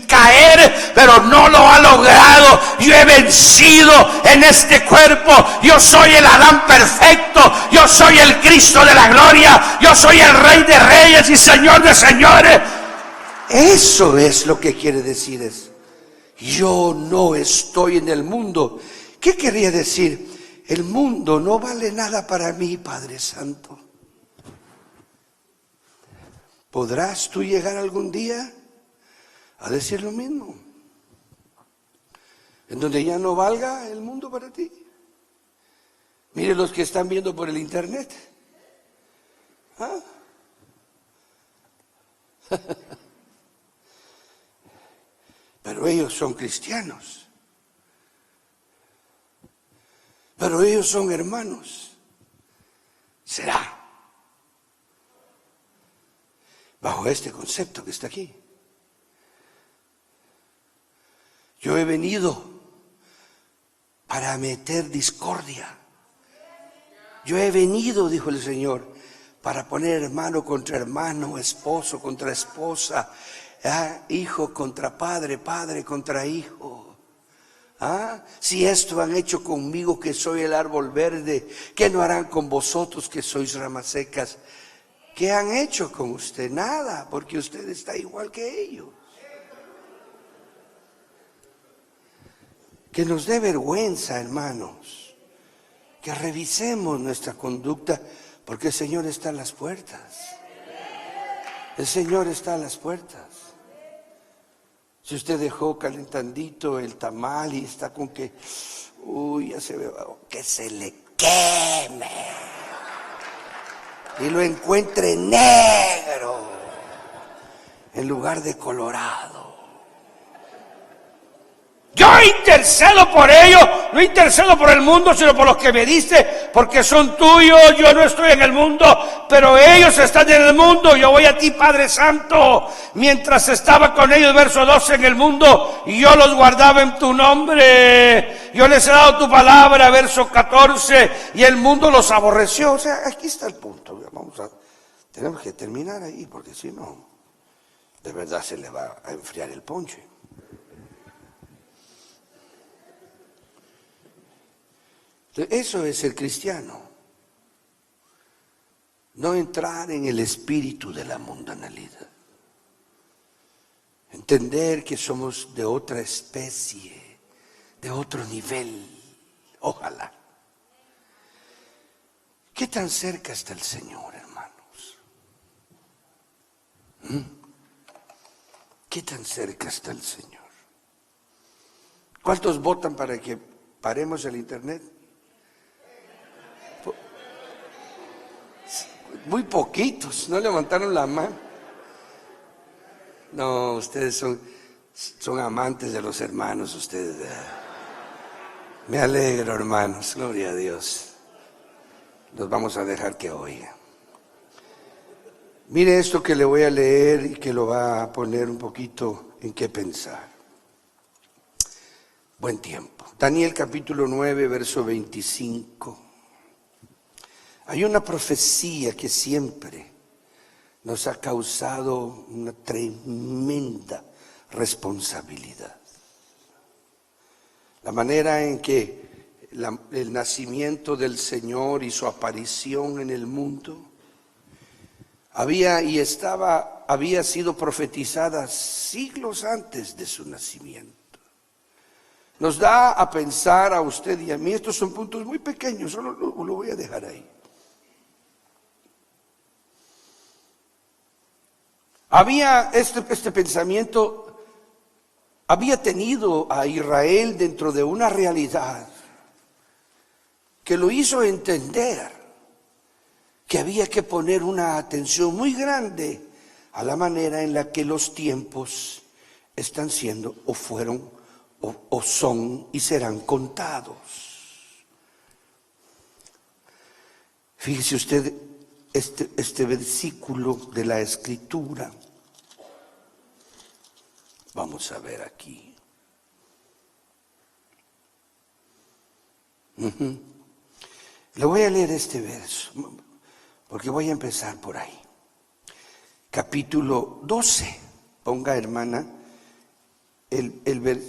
caer, pero no lo ha logrado. Yo he vencido en este cuerpo. Yo soy el Adán perfecto, yo soy el Cristo de la gloria, yo soy el Rey de Reyes y Señor de señores. Eso es lo que quiere decir eso. Yo no estoy en el mundo. ¿Qué quería decir? El mundo no vale nada para mí, Padre Santo. ¿Podrás tú llegar algún día a decir lo mismo? En donde ya no valga el mundo para ti. Mire los que están viendo por el internet. ¿Ah? Pero ellos son cristianos. Pero ellos son hermanos. ¿Será? Bajo este concepto que está aquí. Yo he venido para meter discordia. Yo he venido, dijo el Señor, para poner hermano contra hermano, esposo contra esposa, hijo contra padre, padre contra hijo. Si esto han hecho conmigo, que soy el árbol verde, ¿qué no harán con vosotros, que sois ramas secas? ¿Qué han hecho con usted? Nada, porque usted está igual que ellos. Que nos dé vergüenza, hermanos, que revisemos nuestra conducta, porque el Señor está a las puertas. El Señor está a las puertas. Si usted dejó calentandito el tamal y está con que, uy, ya se ve, que se le queme y lo encuentre negro en lugar de colorado. Yo intercedo por ellos, no intercedo por el mundo, sino por los que me diste, porque son tuyos. Yo no estoy en el mundo, pero ellos están en el mundo. Yo voy a ti, Padre Santo, mientras estaba con ellos, verso 12, en el mundo, y yo los guardaba en tu nombre. Yo les he dado tu palabra, verso 14, y el mundo los aborreció. O sea, aquí está el punto. Tenemos que terminar ahí, porque si no, de verdad se le va a enfriar el ponche. Eso es el cristiano. No entrar en el espíritu de la mundanalidad. Entender que somos de otra especie, de otro nivel. Ojalá. ¿Qué tan cerca está el Señor, hermanos? ¿Qué tan cerca está el Señor? ¿Cuántos votan para que paremos el internet? Muy poquitos, no levantaron la mano. No, ustedes son amantes de los hermanos, ustedes. Me alegro, hermanos, gloria a Dios. Los vamos a dejar que oigan. Mire esto que le voy a leer y que lo va a poner un poquito en qué pensar. Buen tiempo. Daniel capítulo 9, verso 25. Hay una profecía que siempre nos ha causado una tremenda responsabilidad. La manera en que el nacimiento del Señor y su aparición en el mundo había sido profetizada siglos antes de su nacimiento. Nos da a pensar a usted y a mí, estos son puntos muy pequeños, solo lo voy a dejar ahí. Había este pensamiento, había tenido a Israel dentro de una realidad que lo hizo entender que había que poner una atención muy grande a la manera en la que los tiempos están siendo o fueron o son y serán contados. Fíjese usted este versículo de la Escritura. Vamos a ver aquí. Le voy a leer este verso, porque voy a empezar por ahí. Capítulo 12. Ponga, hermana,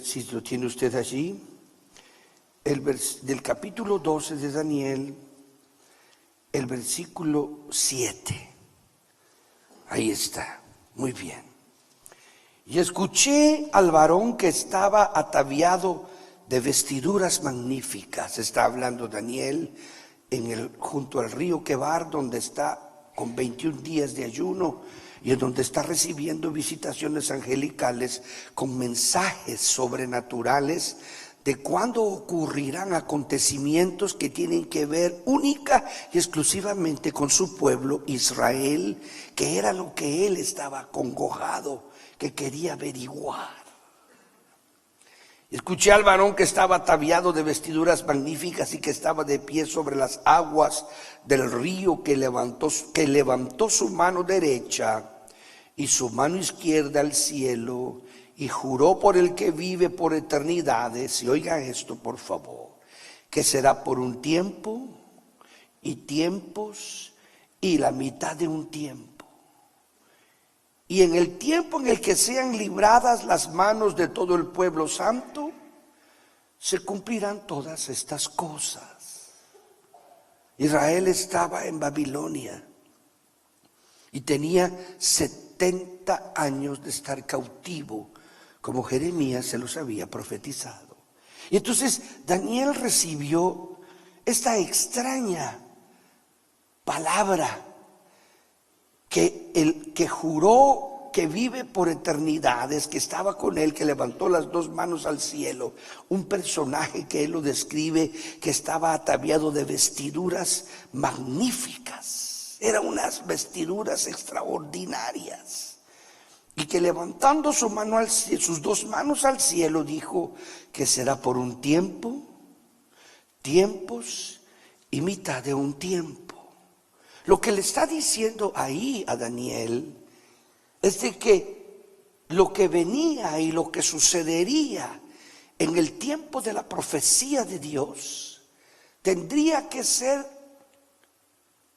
si lo tiene usted allí, del capítulo 12 de Daniel, el versículo 7. Ahí está, muy bien. Y escuché al varón que estaba ataviado de vestiduras magníficas. Está hablando Daniel junto al río Quebar, donde está con 21 días de ayuno y en donde está recibiendo visitaciones angelicales con mensajes sobrenaturales de cuándo ocurrirán acontecimientos que tienen que ver única y exclusivamente con su pueblo Israel, que era lo que él estaba acongojado, que quería averiguar. Escuché al varón que estaba ataviado de vestiduras magníficas y que estaba de pie sobre las aguas del río, que levantó su mano derecha y su mano izquierda al cielo, y juró por el que vive por eternidades, y oigan esto por favor, que será por un tiempo y tiempos y la mitad de un tiempo. Y en el tiempo en el que sean libradas las manos de todo el pueblo santo, se cumplirán todas estas cosas. Israel estaba en Babilonia y tenía 70 años de estar cautivo, como Jeremías se los había profetizado. Y entonces Daniel recibió esta extraña palabra que el que juró que vive por eternidades, que estaba con él, que levantó las dos manos al cielo, un personaje que él lo describe, que estaba ataviado de vestiduras magníficas, eran unas vestiduras extraordinarias, y que levantando sus dos manos al cielo dijo que será por un tiempo, tiempos y mitad de un tiempo. Lo que le está diciendo ahí a Daniel es de que lo que venía y lo que sucedería en el tiempo de la profecía de Dios tendría que ser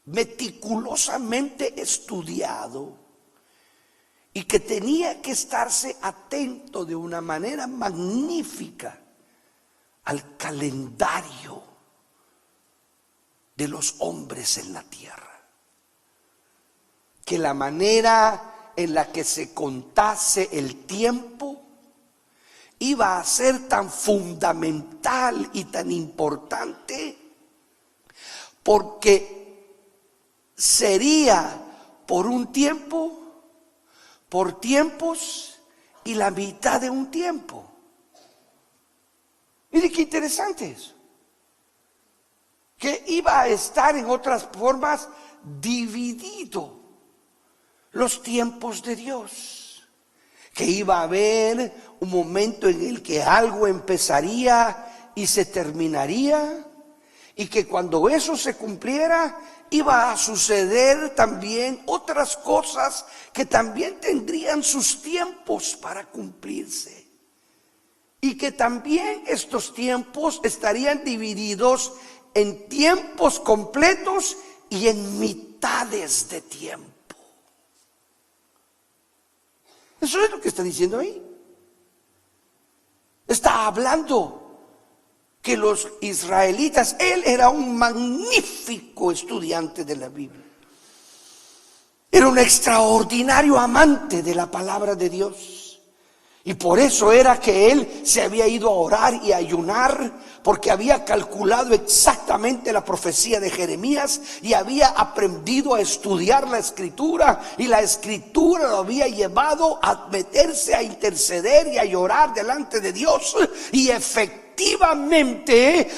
meticulosamente estudiado y que tenía que estarse atento de una manera magnífica al calendario de los hombres en la tierra. Que la manera en la que se contase el tiempo iba a ser tan fundamental y tan importante, porque sería por un tiempo, por tiempos y la mitad de un tiempo. Mire qué interesante eso. Que iba a estar, en otras formas, dividido los tiempos de Dios. Que iba a haber un momento en el que algo empezaría y se terminaría, y que cuando eso se cumpliera iba a suceder también otras cosas que también tendrían sus tiempos para cumplirse, y que también estos tiempos estarían divididos en tiempos completos y en mitades de tiempo. Eso es lo que está diciendo ahí. Está hablando que los israelitas, él era un magnífico estudiante de la Biblia, era un extraordinario amante de la palabra de Dios, y por eso era que él se había ido a orar y a ayunar, porque había calculado exactamente la profecía de Jeremías y había aprendido a estudiar la escritura, y la escritura lo había llevado a meterse a interceder y a llorar delante de Dios, y efectivamente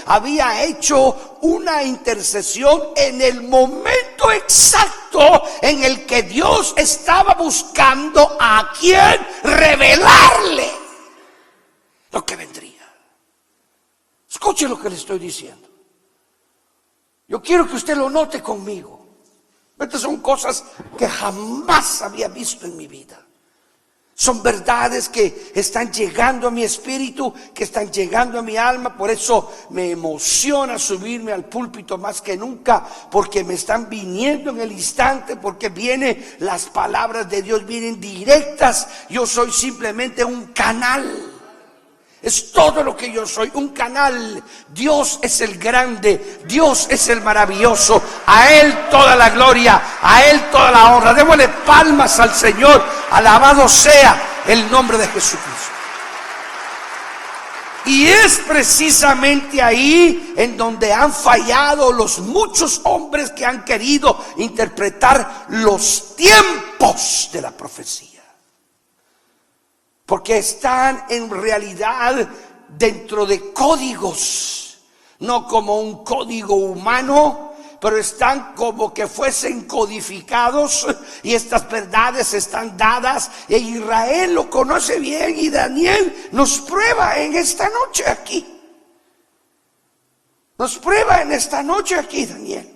había hecho una intercesión en el momento exacto en el que Dios estaba buscando a quien revelarle lo que vendría. Escuche lo que le estoy diciendo. Yo quiero que usted lo note conmigo. Estas son cosas que jamás había visto en mi vida. Son verdades que están llegando a mi espíritu, que están llegando a mi alma. Por eso me emociona subirme al púlpito más que nunca, porque me están viniendo en el instante, porque vienen las palabras de Dios, vienen directas. Yo soy simplemente un canal. Es todo lo que yo soy, un canal. Dios es el grande, Dios es el maravilloso. A Él toda la gloria, a Él toda la honra. Démosle palmas al Señor. Alabado sea el nombre de Jesucristo. Y es precisamente ahí en donde han fallado los muchos hombres que han querido interpretar los tiempos de la profecía. Porque están en realidad dentro de códigos, no como un código humano, pero están como que fuesen codificados, y estas verdades están dadas, e Israel lo conoce bien, y Daniel nos prueba en esta noche aquí. Nos prueba en esta noche aquí, Daniel,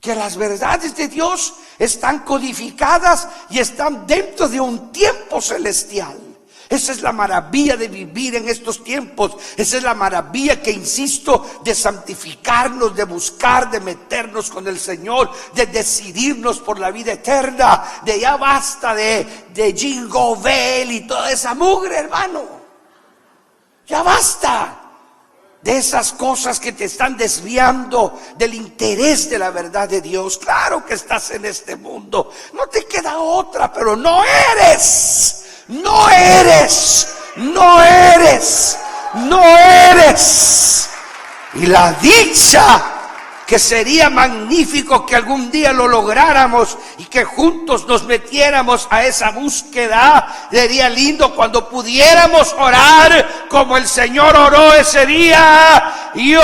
que las verdades de Dios están codificadas y están dentro de un tiempo celestial. Esa es la maravilla de vivir en estos tiempos. Esa es la maravilla, que insisto, de santificarnos, de buscar, de meternos con el Señor, de decidirnos por la vida eterna. De ya basta de Jingle Bell y toda esa mugre, hermano. Ya basta de esas cosas que te están desviando del interés de la verdad de Dios. Claro que estás en este mundo, no te queda otra, pero no eres Y la dicha que sería magnífico que algún día lo lográramos y que juntos nos metiéramos a esa búsqueda. Sería lindo cuando pudiéramos orar como el Señor oró ese día. Yo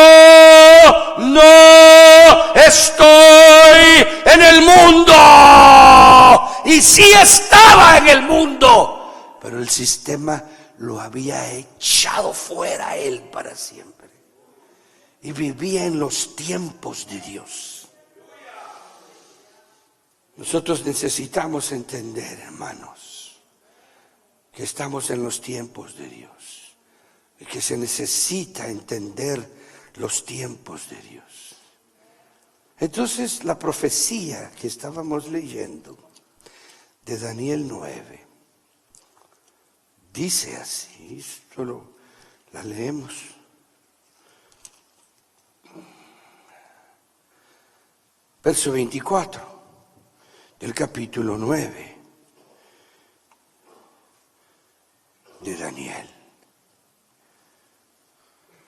no estoy en el mundo. Y sí estaba en el mundo, pero el sistema lo había echado fuera a él para siempre. Y vivía en los tiempos de Dios. Nosotros necesitamos entender, hermanos, que estamos en los tiempos de Dios. Y que se necesita entender los tiempos de Dios. Entonces, la profecía que estábamos leyendo de Daniel 9 dice así, solo la leemos. Verso 24 del capítulo 9 de Daniel.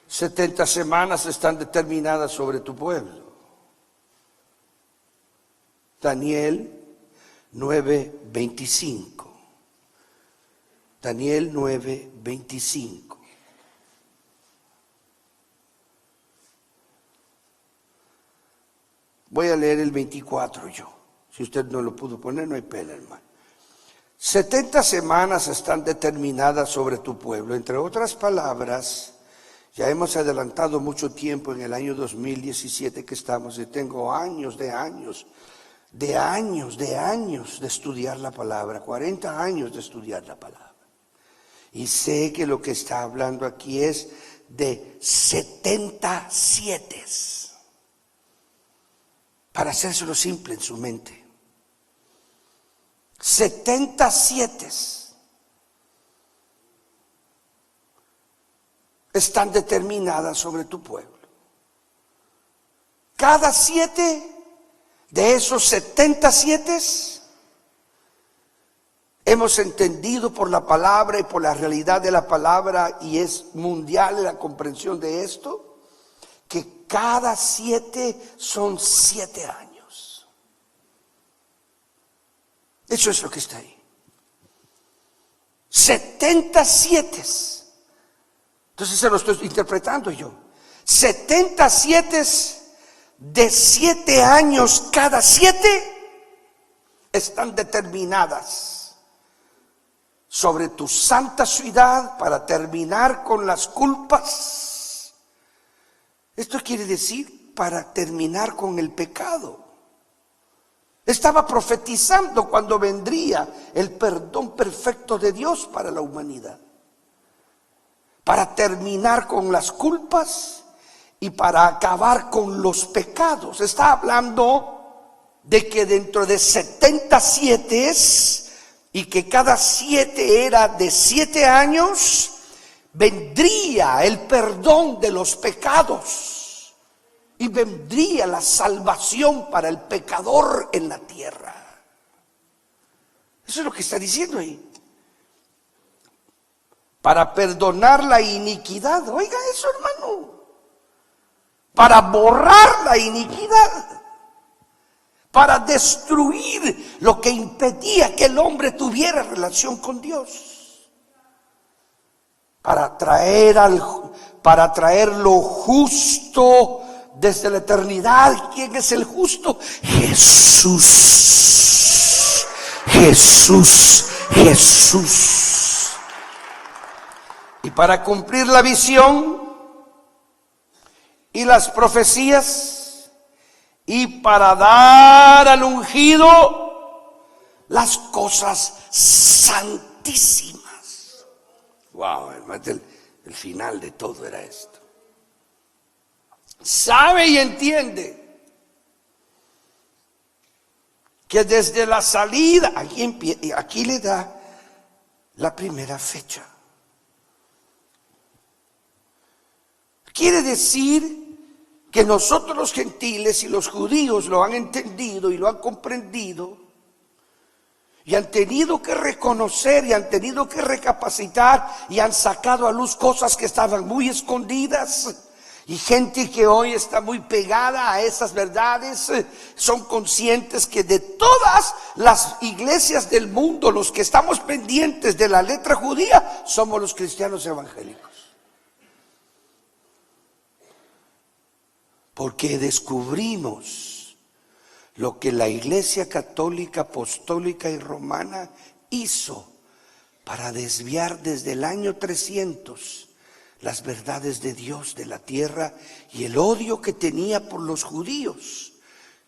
70 semanas están determinadas sobre tu pueblo. Daniel 9:25. Daniel 9:25. Voy a leer el 24 yo. Si usted no lo pudo poner, no hay pena, hermano. 70 semanas están determinadas sobre tu pueblo. Entre otras palabras, ya hemos adelantado mucho tiempo en el año 2017 que estamos, y tengo años de estudiar la palabra, 40 años de estudiar la palabra. Y sé que lo que está hablando aquí es de 77. Para hacérselo simple en su mente. 77 están determinadas sobre tu pueblo. Cada 7 de esos 77 hemos entendido por la palabra y por la realidad de la palabra, y es mundial la comprensión de esto, que cada 7 son 7 años. Eso es lo que está ahí. 77. Entonces se lo estoy interpretando yo. 77 de 7 años, cada 7 están determinadas sobre tu santa ciudad para terminar con las culpas. Esto quiere decir para terminar con el pecado. Estaba profetizando cuando vendría el perdón perfecto de Dios para la humanidad. Para terminar con las culpas y para acabar con los pecados. Está hablando de que dentro de 77 y que cada 7 era de 7 años, vendría el perdón de los pecados y vendría la salvación para el pecador en la tierra. Eso es lo que está diciendo ahí. Para perdonar la iniquidad. Oiga eso, hermano. Para borrar la iniquidad. Para destruir lo que impedía que el hombre tuviera relación con Dios. Para traer lo justo desde la eternidad. ¿Quién es el justo? Jesús. Jesús. Jesús. Y para cumplir la visión y las profecías, y para dar al ungido las cosas santísimas. Wow, hermano, el final de todo era esto. Sabe y entiende que desde la salida, aquí le da la primera fecha. Quiere decir que nosotros los gentiles y los judíos lo han entendido y lo han comprendido, y han tenido que reconocer y han tenido que recapacitar y han sacado a luz cosas que estaban muy escondidas, Y gente que hoy está muy pegada a esas verdades, son conscientes que de todas las iglesias del mundo, los que estamos pendientes de la letra judía, somos los cristianos evangélicos. Porque descubrimos lo que la Iglesia Católica, Apostólica y Romana hizo para desviar desde el año 300 las verdades de Dios de la tierra, y el odio que tenía por los judíos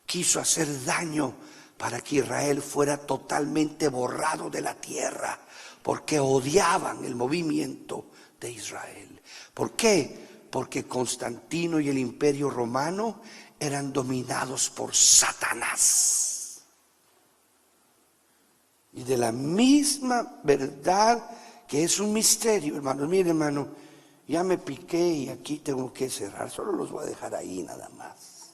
quiso hacer daño para que Israel fuera totalmente borrado de la tierra, porque odiaban el movimiento de Israel. ¿Por qué? Porque Constantino y el Imperio Romano eran dominados por Satanás. Y de la misma verdad, que es un misterio, hermanos. Miren, hermano, ya me piqué y aquí tengo que cerrar. Solo los voy a dejar ahí nada más.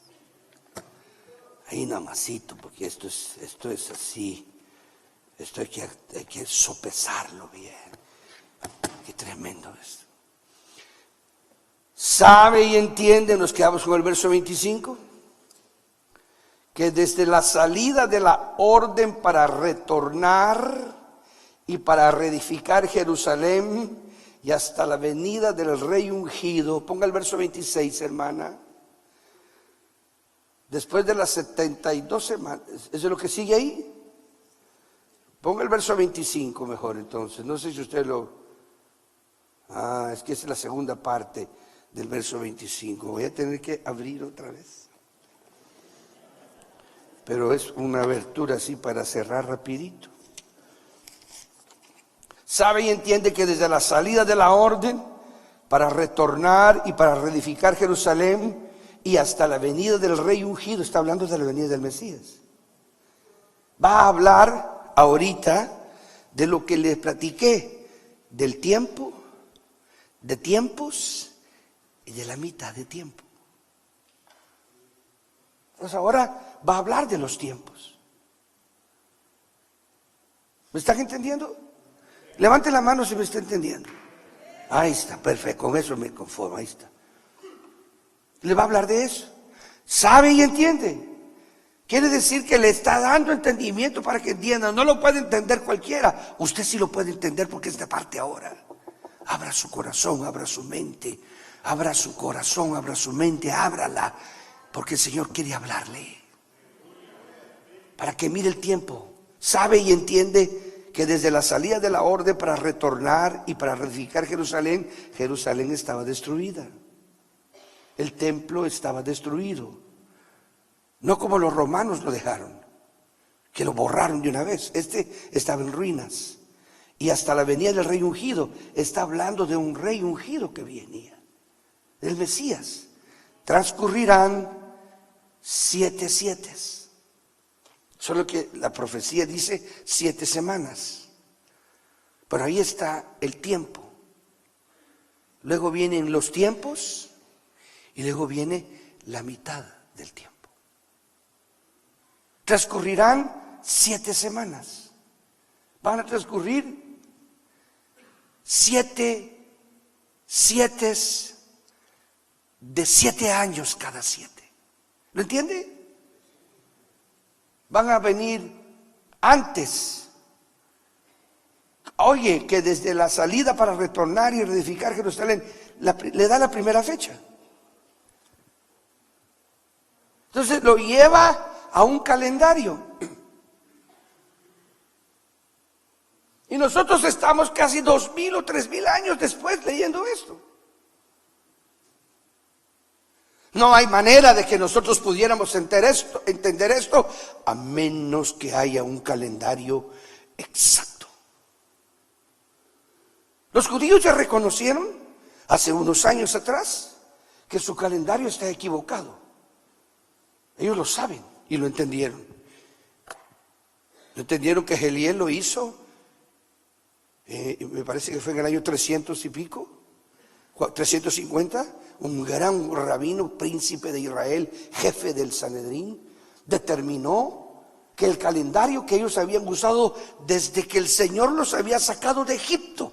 Ahí nada másito, porque esto es así. Esto hay que sopesarlo bien. Qué tremendo esto. ¿Sabe y entiende? Nos quedamos con el verso 25. Que desde la salida de la orden para retornar y para reedificar Jerusalén y hasta la venida del rey ungido, ponga el verso 26, hermana. Después de las 72 semanas, ¿eso es lo que sigue ahí? Ponga el verso 25 mejor entonces, no sé si usted es que es la segunda parte del verso 25, voy a tener que abrir otra vez. Pero es una abertura así para cerrar rapidito. Sabe y entiende que desde la salida de la orden para retornar y para reedificar Jerusalén y hasta la venida del rey ungido, está hablando de la venida del Mesías. Va a hablar ahorita de lo que les platiqué, del tiempo, de tiempos y de la mitad de tiempo. Entonces ahora va a hablar de los tiempos. ¿Me están entendiendo? Levante la mano si me está entendiendo. Ahí está, perfecto, con eso me conformo, ahí está. Le va a hablar de eso. ¿Sabe y entiende? Quiere decir que le está dando entendimiento para que entienda. No lo puede entender cualquiera. Usted sí lo puede entender porque es de parte ahora. Abra su corazón, abra su mente. Abra su corazón, abra su mente, ábrala. Porque el Señor quiere hablarle. Para que mire el tiempo. Sabe y entiende que desde la salida de la orden para retornar y para reedificar Jerusalén, Jerusalén estaba destruida. El templo estaba destruido. No como los romanos lo dejaron, que lo borraron de una vez. Este estaba en ruinas. Y hasta la venida del rey ungido, está hablando de un rey ungido que venía, del Mesías. Transcurrirán 7 sietes. Solo que la profecía dice 7 semanas. Pero ahí está el tiempo. Luego vienen los tiempos y luego viene la mitad del tiempo. Transcurrirán 7 semanas. Van a transcurrir 7 sietes de 7 años cada 7. ¿Lo entiende? Van a venir antes. Oye, que desde la salida para retornar y reedificar Jerusalén, le da la primera fecha. Entonces lo lleva a un calendario. Y nosotros estamos casi 2000 o 3000 años después leyendo esto. No hay manera de que nosotros pudiéramos entender esto a menos que haya un calendario exacto. Los judíos ya reconocieron hace unos años atrás que su calendario está equivocado. Ellos lo saben y lo entendieron. Lo entendieron que Geliel lo hizo, me parece que fue en el año 300 y pico, 350, un gran rabino, príncipe de Israel, jefe del Sanedrín, determinó que el calendario que ellos habían usado desde que el Señor los había sacado de Egipto,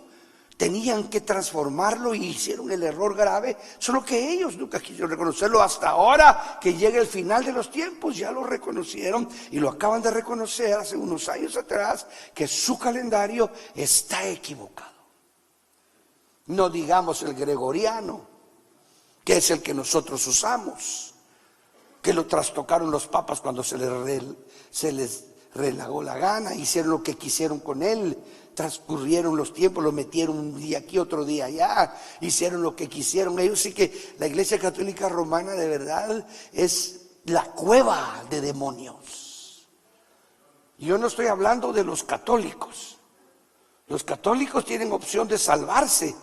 tenían que transformarlo y hicieron el error grave, solo que ellos nunca quisieron reconocerlo. Hasta ahora que llega el final de los tiempos, ya lo reconocieron y lo acaban de reconocer hace unos años atrás, que su calendario está equivocado. No digamos el gregoriano, que es el que nosotros usamos, que lo trastocaron los papas cuando se les relagó la gana, hicieron lo que quisieron con él, transcurrieron los tiempos, lo metieron un día aquí, otro día allá, hicieron lo que quisieron. Ellos sí que la Iglesia Católica Romana de verdad es la cueva de demonios. Yo no estoy hablando de los católicos. Los católicos tienen opción de salvarse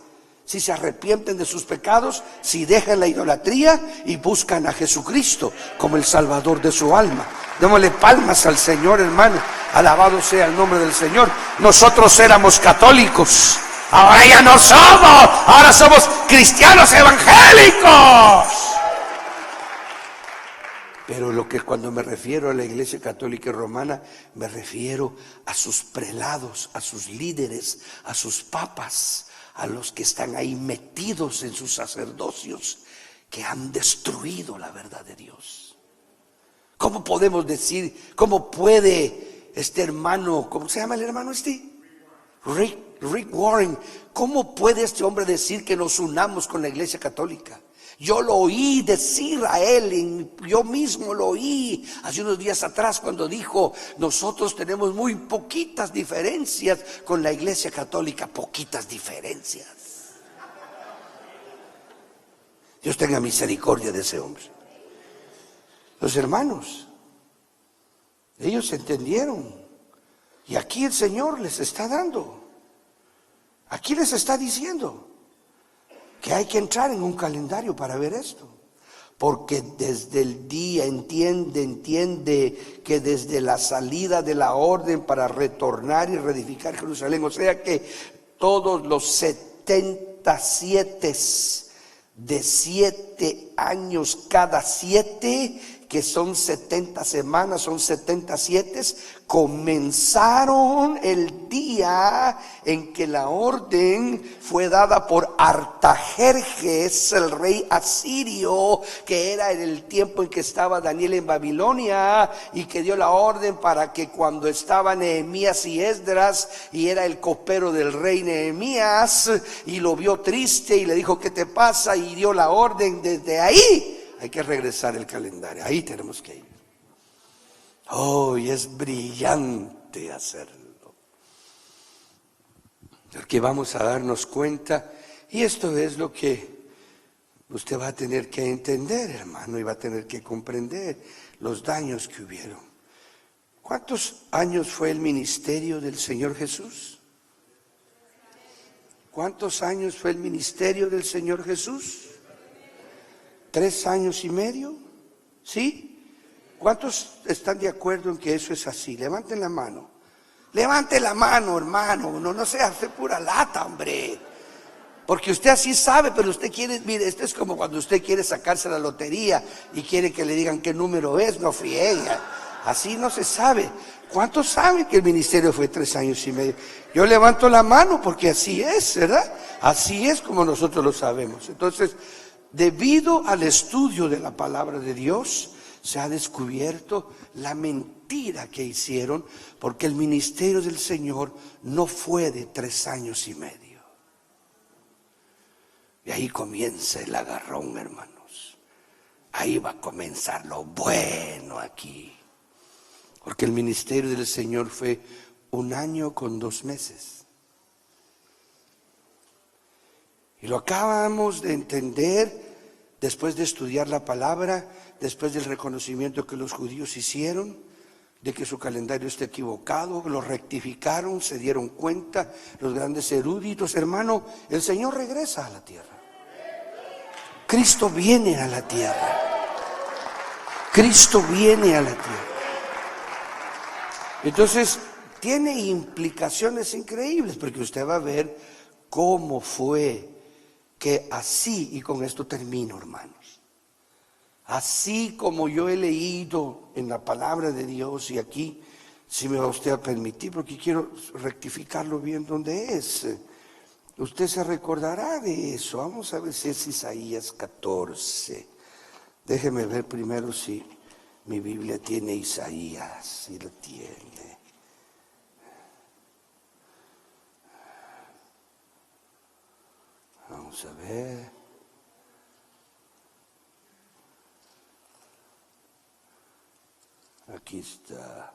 si se arrepienten de sus pecados, si dejan la idolatría y buscan a Jesucristo como el Salvador de su alma. Démosle palmas al Señor, hermano. Alabado sea el nombre del Señor. Nosotros éramos católicos, ahora ya no somos, ahora somos cristianos evangélicos. Pero cuando me refiero a la Iglesia Católica Romana, me refiero a sus prelados, a sus líderes, a sus papas, a los que están ahí metidos en sus sacerdocios, que han destruido la verdad de Dios. ¿Cómo podemos decir, cómo puede este hermano, ¿cómo se llama el hermano este? Rick Warren, ¿cómo puede este hombre decir que nos unamos con la Iglesia Católica? Yo lo oí decir a él, yo mismo lo oí hace unos días atrás cuando dijo: nosotros tenemos muy poquitas diferencias con la Iglesia Católica, poquitas diferencias. Dios tenga misericordia de ese hombre. Los hermanos, ellos entendieron, y aquí el Señor les está dando, aquí les está diciendo que hay que entrar en un calendario para ver esto. Porque desde el día, entiende que desde la salida de la orden para retornar y reedificar Jerusalén, o sea que todos los 77 de 7 años, cada 7, que son 70 semanas, son 77, comenzaron el día en que la orden fue dada por Artajerjes, el rey asirio, que era en el tiempo en que estaba Daniel en Babilonia, y que dio la orden para que cuando estaban Nehemías y Esdras, y era el copero del rey Nehemías, y lo vio triste y le dijo: ¿qué te pasa? Y dio la orden. Desde ahí hay que regresar el calendario, ahí tenemos que ir. Oh, y es brillante hacerlo, porque vamos a darnos cuenta, y esto es lo que usted va a tener que entender, hermano, y va a tener que comprender los daños que hubieron. ¿Cuántos años fue el ministerio del Señor Jesús? ¿Cuántos años fue el ministerio del Señor Jesús? 3 años y medio, ¿sí? ¿Cuántos están de acuerdo en que eso es así? Levanten la mano. Levante la mano, hermano. No se hace pura lata, hombre. Porque usted así sabe, pero usted quiere, mire, esto es como cuando usted quiere sacarse la lotería y quiere que le digan qué número es, no friega. Así no se sabe. ¿Cuántos saben que el ministerio fue 3 años y medio? Yo levanto la mano porque así es, ¿verdad? Así es como nosotros lo sabemos. Entonces, debido al estudio de la palabra de Dios, se ha descubierto la mentira que hicieron, porque el ministerio del Señor no fue de 3 años y medio. Y ahí comienza el agarrón, hermanos. Ahí va a comenzar lo bueno aquí. Porque el ministerio del Señor fue 1 año con 2 meses. Y lo acabamos de entender después de estudiar la palabra, después del reconocimiento que los judíos hicieron de que su calendario está equivocado, lo rectificaron, se dieron cuenta los grandes eruditos. Hermano, el Señor regresa a la tierra. Cristo viene a la tierra. Cristo viene a la tierra. Entonces, tiene implicaciones increíbles, porque usted va a ver cómo fue que así, y con esto termino, hermanos, así como yo he leído en la palabra de Dios, y aquí, si me va usted a permitir, porque quiero rectificarlo bien donde es, Usted se recordará de eso. Vamos a ver si es Isaías 14. Déjeme ver primero si mi Biblia tiene Isaías, si lo tiene. Vamos a ver. Aquí está.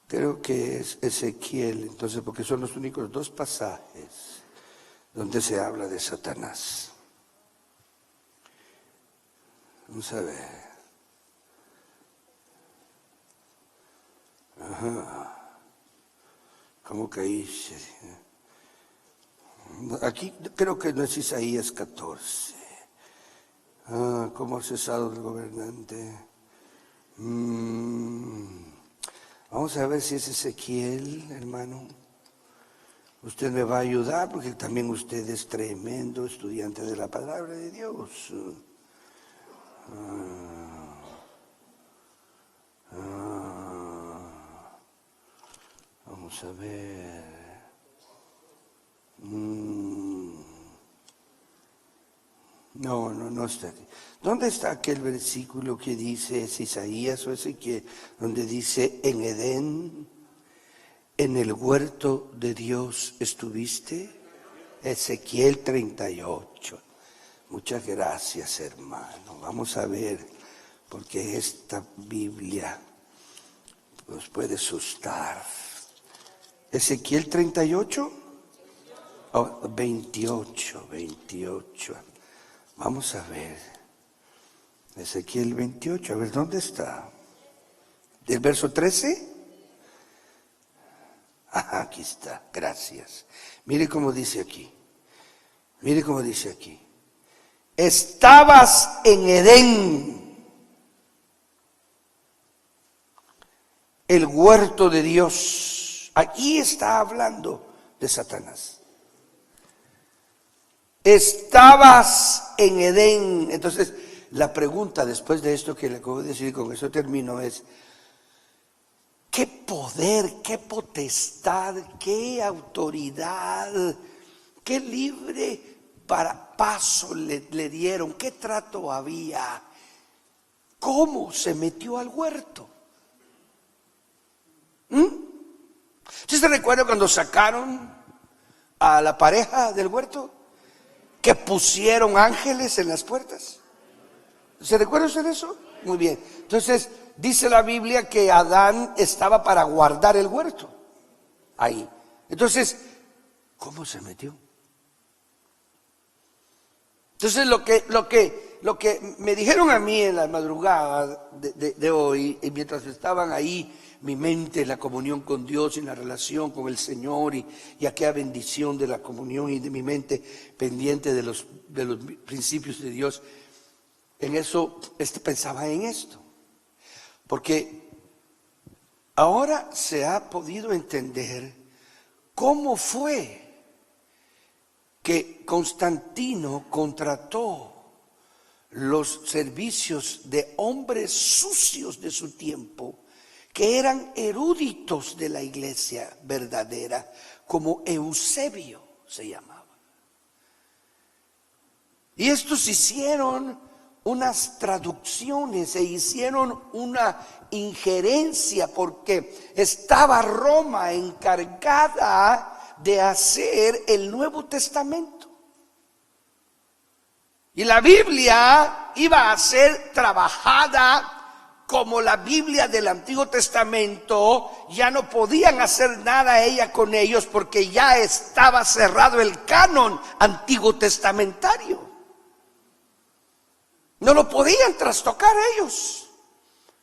Creo que es Ezequiel, entonces, porque son los únicos dos pasajes donde se habla de Satanás. Vamos a ver. Ajá. ¿Cómo que dice? Aquí creo que no es Isaías 14. ¿Cómo ha cesado el gobernante? Vamos a ver si es Ezequiel, hermano. Usted me va a ayudar porque también usted es tremendo estudiante de la palabra de Dios. Vamos a ver. No está aquí. ¿Dónde está aquel versículo que dice, es Isaías o Ezequiel, donde dice, en Edén, en el huerto de Dios estuviste? Ezequiel 38. Muchas gracias, hermano. Vamos a ver, porque esta Biblia nos puede asustar. Ezequiel 38, 28. Vamos a ver. Ezequiel 28, a ver, ¿dónde está? ¿Del verso 13? Ajá, aquí está, gracias. Mire cómo dice aquí. Mire cómo dice aquí. Estabas en Edén, el huerto de Dios. Aquí está hablando de Satanás. Estabas en Edén. Entonces, la pregunta después de esto que le acabo de decir, y con eso termino, es: ¿qué poder, qué potestad, qué autoridad, qué libre paso le dieron? ¿Qué trato había? ¿Cómo se metió al huerto? ¿Sí se recuerda cuando sacaron a la pareja del huerto? Que pusieron ángeles en las puertas. ¿Se recuerda usted de eso? Muy bien. Entonces, dice la Biblia que Adán estaba para guardar el huerto. Ahí. Entonces, ¿cómo se metió? Entonces, lo que me dijeron a mí en la madrugada de hoy, y mientras estaban ahí, mi mente, la comunión con Dios y la relación con el Señor y aquella bendición de la comunión y de mi mente pendiente de los principios de Dios, en eso pensaba en esto. Porque ahora se ha podido entender cómo fue que Constantino contrató los servicios de hombres sucios de su tiempo, que eran eruditos de la iglesia verdadera, como Eusebio se llamaba. Y estos hicieron unas traducciones e hicieron una injerencia, porque estaba Roma encargada de hacer el Nuevo Testamento. Y la Biblia iba a ser trabajada como la Biblia del Antiguo Testamento. Ya no podían hacer nada ella con ellos porque ya estaba cerrado el canon antiguo testamentario. No lo podían trastocar ellos,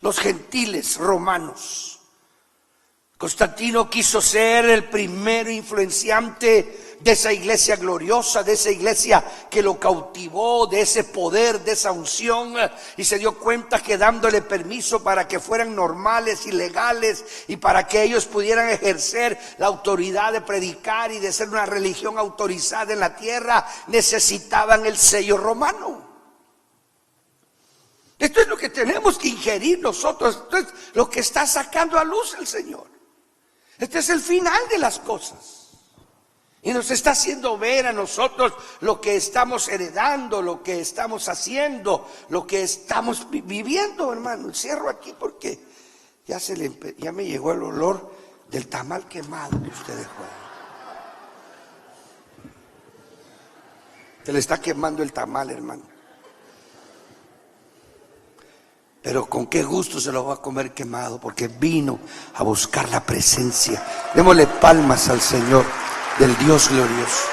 los gentiles romanos. Constantino quiso ser el primero influenciante de esa iglesia gloriosa, de esa iglesia que lo cautivó, de ese poder, de esa unción, y se dio cuenta que dándole permiso para que fueran normales y legales y para que ellos pudieran ejercer la autoridad de predicar y de ser una religión autorizada en la tierra, necesitaban el sello romano. Esto es lo que tenemos que ingerir nosotros. Esto es lo que está sacando a luz el Señor. Este es el final de las cosas. Y nos está haciendo ver a nosotros lo que estamos heredando, lo que estamos haciendo, lo que estamos viviendo, hermano. Cierro aquí porque ya me llegó el olor del tamal quemado que usted dejó. Se le está quemando el tamal, hermano. Pero con qué gusto se lo va a comer quemado, porque vino a buscar la presencia. Démosle palmas al Señor del Dios glorioso.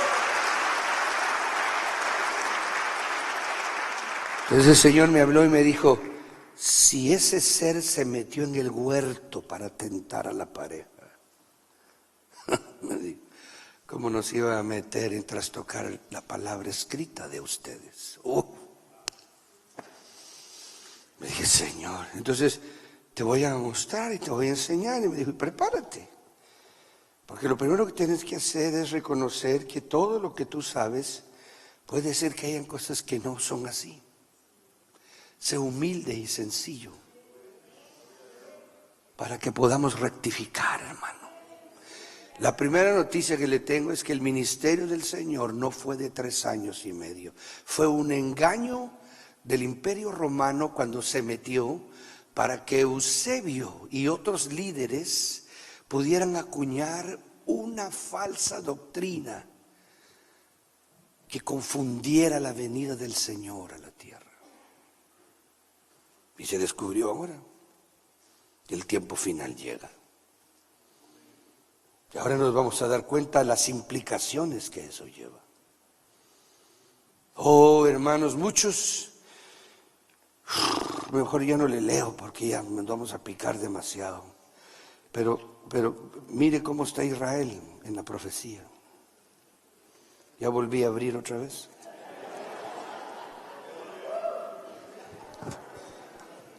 Entonces el Señor me habló y me dijo: si ese ser se metió en el huerto para tentar a la pareja, me dijo, ¿cómo nos iba a meter en trastocar la palabra escrita de ustedes? Me dije: Señor, entonces te voy a mostrar y te voy a enseñar. Y me dijo: prepárate, porque lo primero que tienes que hacer es reconocer que todo lo que tú sabes, puede ser que hayan cosas que no son así. Sé humilde y sencillo para que podamos rectificar, hermano. La primera noticia que le tengo es que el ministerio del Señor no fue de 3 años y medio. Fue un engaño del Imperio Romano cuando se metió para que Eusebio y otros líderes pudieran acuñar una falsa doctrina que confundiera la venida del Señor a la tierra. Y se descubrió ahora que el tiempo final llega. Y ahora nos vamos a dar cuenta de las implicaciones que eso lleva. Oh, hermanos, muchos, mejor ya no le leo porque ya nos vamos a picar demasiado. Pero mire cómo está Israel en la profecía. Ya volví a abrir otra vez.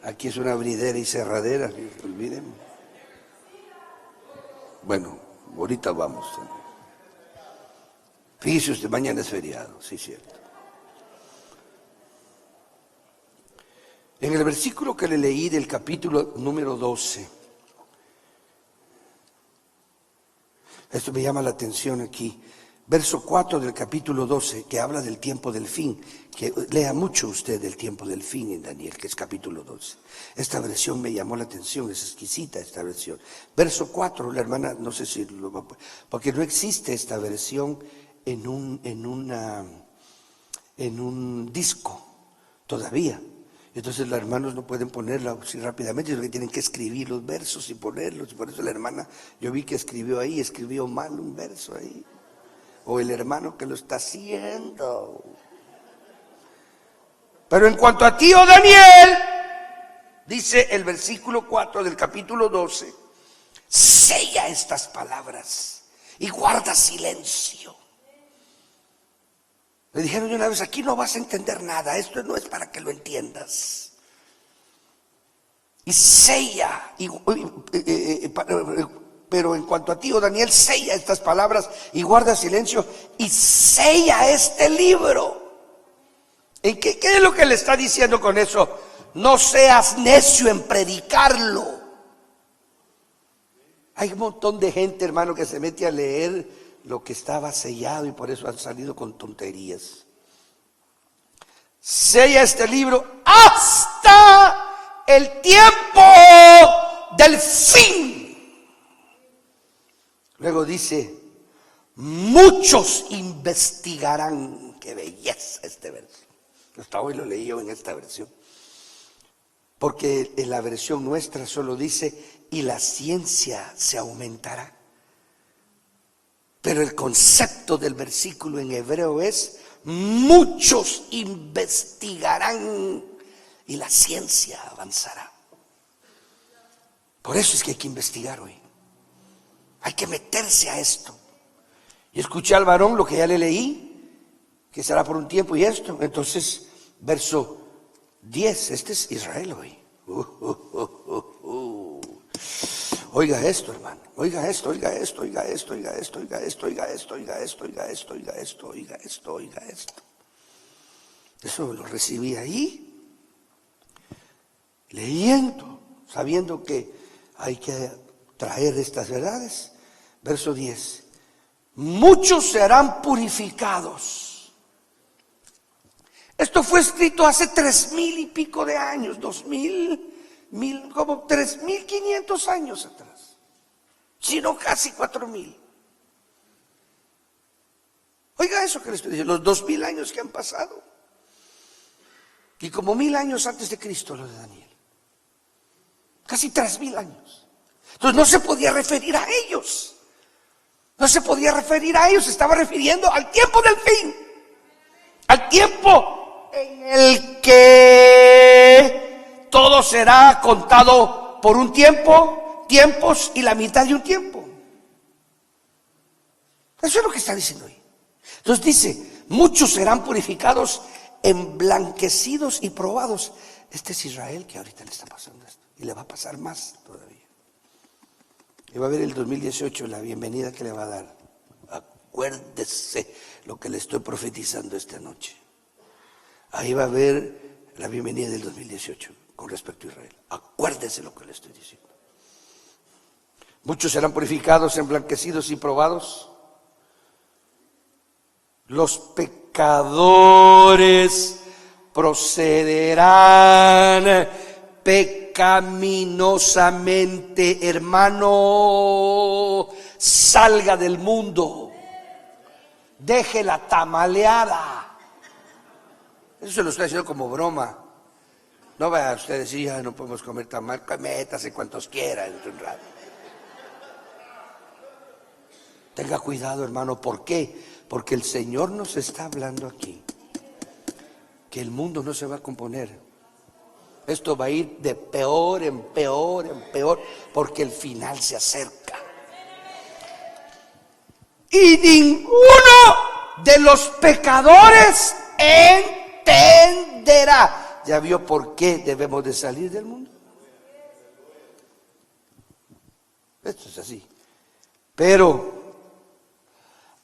Aquí es una abridera y cerradera, olviden. Bueno, ahorita vamos. Fíjese usted, mañana es feriado, sí, cierto. En el versículo que le leí del capítulo número 12, esto me llama la atención aquí, verso 4 del capítulo 12, que habla del tiempo del fin, que lea mucho usted del tiempo del fin en Daniel, que es capítulo 12. Esta versión me llamó la atención, es exquisita esta versión. Verso 4, la hermana, no sé si lo va a poner, porque no existe esta versión en un disco todavía. Entonces los hermanos no pueden ponerla así rápidamente, sino que tienen que escribir los versos y ponerlos. Por eso la hermana, yo vi que escribió mal un verso ahí. O el hermano que lo está haciendo. Pero en cuanto a ti, oh Daniel, dice el versículo 4 del capítulo 12, sella estas palabras y guarda silencio. Le dijeron una vez: aquí no vas a entender nada, esto no es para que lo entiendas. Y sella, pero en cuanto a ti, oh Daniel, sella estas palabras y guarda silencio y sella este libro. ¿En qué es lo que le está diciendo con eso? No seas necio en predicarlo. Hay un montón de gente, hermano, que se mete a leer lo que estaba sellado y por eso han salido con tonterías. Sella este libro hasta el tiempo del fin. Luego dice: muchos investigarán. Qué belleza este verso. Hasta hoy lo leí yo en esta versión. Porque en la versión nuestra solo dice: y la ciencia se aumentará. Pero el concepto del versículo en hebreo es: muchos investigarán y la ciencia avanzará. Por eso es que hay que investigar hoy. Hay que meterse a esto. Y escuché al varón lo que ya le leí, que será por un tiempo y esto. Entonces, verso 10, este es Israel hoy. Oiga esto, hermano, oiga esto, oiga esto, oiga esto, oiga esto, oiga esto, oiga esto, oiga esto, oiga esto, oiga esto, oiga esto, oiga esto. Eso lo recibí ahí, leyendo, sabiendo que hay que traer estas verdades. Verso 10. Muchos serán purificados. Esto fue escrito hace 3,000 y pico de años, 2,000, como 3,500 años atrás, sino casi 4,000. Oiga eso que les estoy diciendo, los 2,000 años que han pasado. Y como 1,000 años antes de Cristo, lo de Daniel. Casi 3,000 años. Entonces no se podía referir a ellos. No se podía referir a ellos, se estaba refiriendo al tiempo del fin. Al tiempo en el que todo será contado por un tiempo, tiempos y la mitad de un tiempo. Eso es lo que está diciendo ahí. Entonces dice, muchos serán purificados, emblanquecidos y probados. Este es Israel que ahorita le está pasando esto. Y le va a pasar más todavía. Y va a ver el 2018 la bienvenida que le va a dar. Acuérdese lo que le estoy profetizando esta noche. Ahí va a ver la bienvenida del 2018 con respecto a Israel. Acuérdese lo que le estoy diciendo. Muchos serán purificados, emblanquecidos y probados. Los pecadores procederán pecaminosamente. Hermano, salga del mundo, deje la tamaleada. Eso se lo estoy diciendo como broma. No vaya usted a decir, ya no podemos comer tamal, métase cuantos quiera dentro de un rato. Tenga cuidado, hermano. ¿Por qué? Porque el Señor nos está hablando aquí que el mundo no se va a componer. Esto va a ir de peor en peor en peor, porque el final se acerca. Y ninguno de los pecadores entenderá. ¿Ya vio por qué debemos de salir del mundo? Esto es así. Pero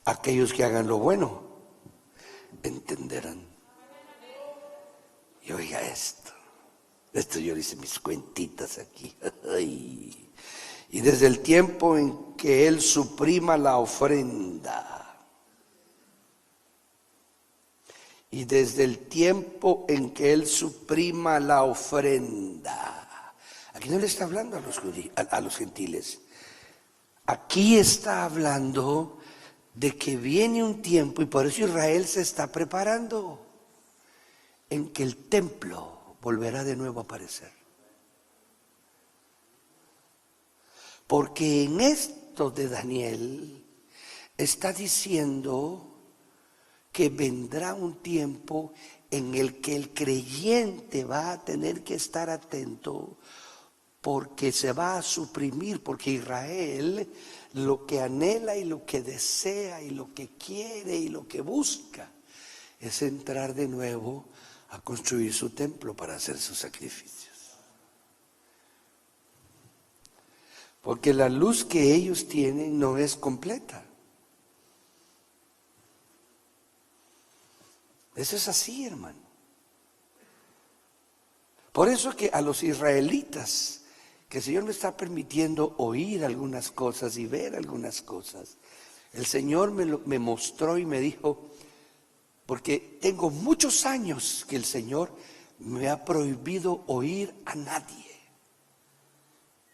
aquellos que hagan lo bueno entenderán. Y oiga esto yo hice mis cuentitas aquí. Y desde el tiempo en que Él suprima la ofrenda, y desde el tiempo en que Él suprima la ofrenda, aquí no le está hablando a los gentiles, aquí está hablando de que viene un tiempo, y por eso Israel se está preparando, en que el templo volverá de nuevo a aparecer. Porque en esto de Daniel está diciendo que vendrá un tiempo en el que el creyente va a tener que estar atento, porque se va a suprimir, porque Israel lo que anhela y lo que desea y lo que quiere y lo que busca es entrar de nuevo a construir su templo para hacer sus sacrificios. Porque la luz que ellos tienen no es completa. Eso es así, hermano. Por eso que a los israelitas, que el Señor me está permitiendo oír algunas cosas y ver algunas cosas, el Señor me mostró y me dijo, porque tengo muchos años que el Señor me ha prohibido oír a nadie.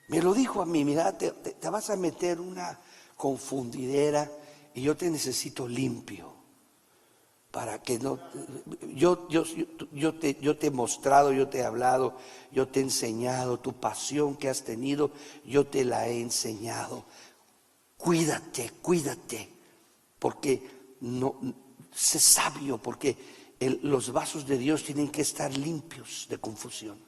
Me lo dijo a mí, mira, te vas a meter una confundidera y yo te necesito limpio. Para que no, yo te he mostrado, yo te he hablado, yo te he enseñado, tu pasión que has tenido, yo te la he enseñado. Cuídate, porque no, sé sabio, porque los vasos de Dios tienen que estar limpios de confusión.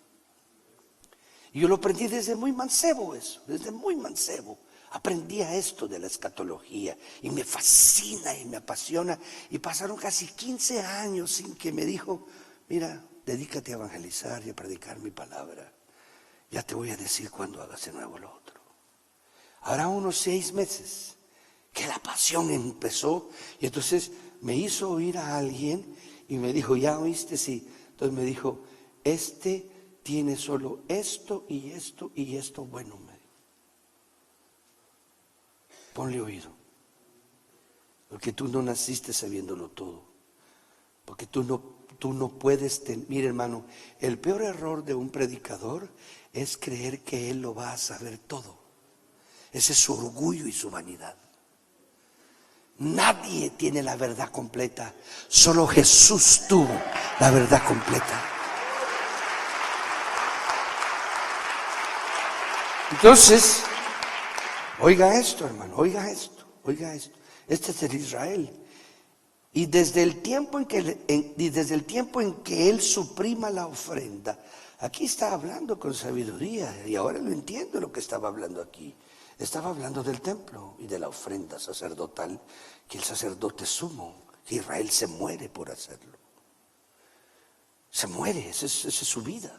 Y yo lo aprendí desde muy mancebo eso, desde muy mancebo. Aprendí a esto de la escatología y me fascina y me apasiona. Y pasaron casi 15 años sin que me dijo, mira, dedícate a evangelizar y a predicar mi palabra. Ya te voy a decir cuándo hagas de nuevo lo otro. Hará unos 6 meses que la pasión empezó y entonces me hizo oír a alguien y me dijo, ¿ya oíste? Sí. Entonces me dijo, tiene solo esto y esto y esto bueno. Ponle oído. Porque tú no naciste sabiéndolo todo. Porque tú no puedes mire, hermano, el peor error de un predicador es creer que él lo va a saber todo. Ese es su orgullo y su vanidad. Nadie tiene la verdad completa. Solo Jesús tuvo la verdad completa. Entonces, oiga esto, hermano, oiga esto, oiga esto. Este es el Israel. Y desde el tiempo en que él suprima la ofrenda, aquí está hablando con sabiduría, y ahora lo entiendo lo que estaba hablando aquí. Estaba hablando del templo y de la ofrenda sacerdotal, que el sacerdote sumo, que Israel se muere por hacerlo. Se muere, esa es su vida.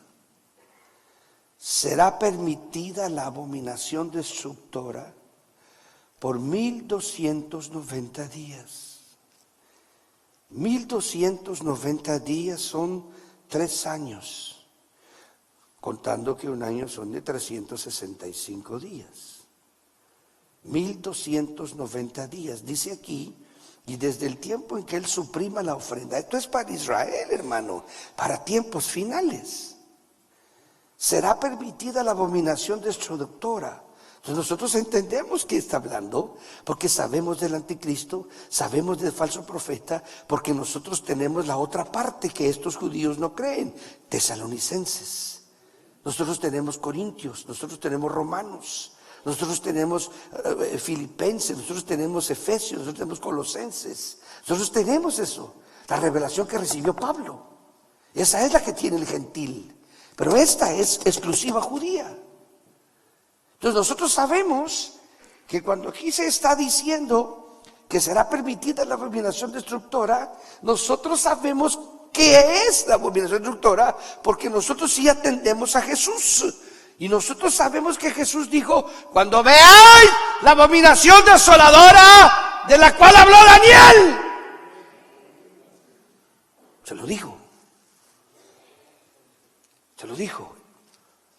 Será permitida la abominación destructora por 1290 días. 1290 días son 3 años, contando que un año son de 365 días. 1290 días, dice aquí, y desde el tiempo en que él suprima la ofrenda. Esto es para Israel, hermano, para tiempos finales. Será permitida la abominación destructora. Entonces nosotros entendemos que está hablando, porque sabemos del anticristo, sabemos del falso profeta, porque nosotros tenemos la otra parte que estos judíos no creen, tesalonicenses. Nosotros tenemos corintios, nosotros tenemos romanos, nosotros tenemos filipenses, nosotros tenemos efesios, nosotros tenemos colosenses. Nosotros tenemos eso, la revelación que recibió Pablo. Esa es la que tiene el gentil, pero esta es exclusiva judía. Entonces nosotros sabemos que cuando aquí se está diciendo que será permitida la abominación destructora, nosotros sabemos qué es la abominación destructora, porque nosotros sí atendemos a Jesús. Y nosotros sabemos que Jesús dijo: cuando veáis la abominación desoladora de la cual habló Daniel. Se lo dijo. Se lo dijo.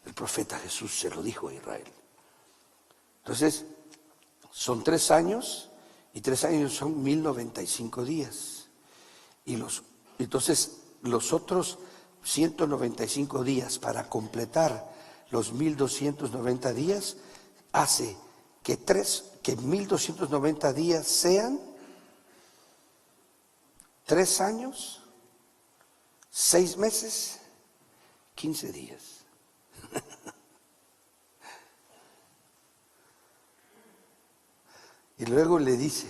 El profeta Jesús se lo dijo a Israel. Entonces, son 3 años, y 3 años son 1095 días. Entonces, los otros 195 días para completar los 1290 días, hace que 1290 días sean 3 años, 6 meses, 15 días. Y luego le dice: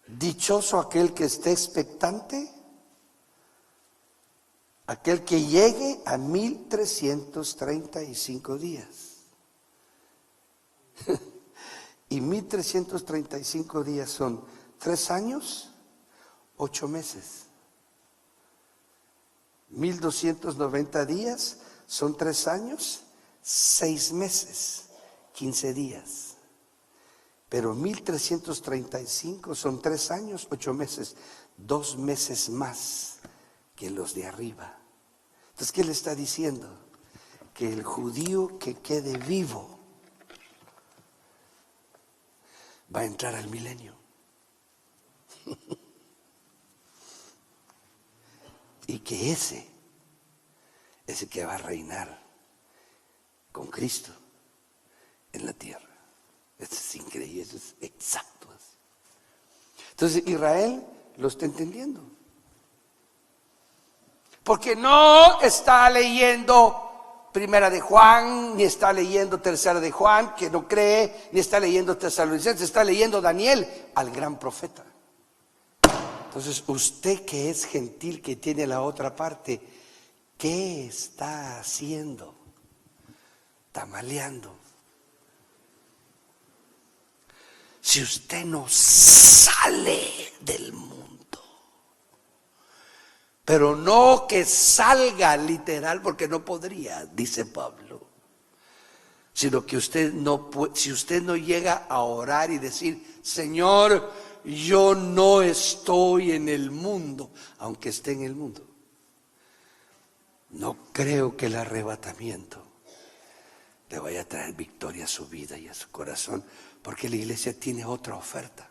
dichoso aquel que esté expectante, aquel que llegue a 1335 días. Y 1335 días son 3 años, 8 meses. 1290 días son 3 años, 6 meses, 15 días. Pero 1335 son 3 años, 8 meses, 2 meses más que los de arriba. Entonces, ¿qué le está diciendo? Que el judío que quede vivo va a entrar al milenio. Y que ese es el que va a reinar con Cristo en la tierra. Esto es increíble, eso es exacto. Entonces Israel lo está entendiendo. Porque no está leyendo Primera de Juan, ni está leyendo Tercera de Juan, que no cree, ni está leyendo Tesalonicenses, está leyendo Daniel, al gran profeta. Entonces, usted que es gentil, que tiene la otra parte, ¿qué está haciendo? Tamaleando. Si usted no sale del mundo, pero no que salga literal, porque no podría, dice Pablo, sino que usted no puede, si usted no llega a orar y decir: Señor, yo no estoy en el mundo, aunque esté en el mundo, no creo que el arrebatamiento le vaya a traer victoria a su vida y a su corazón, porque la iglesia tiene otra oferta.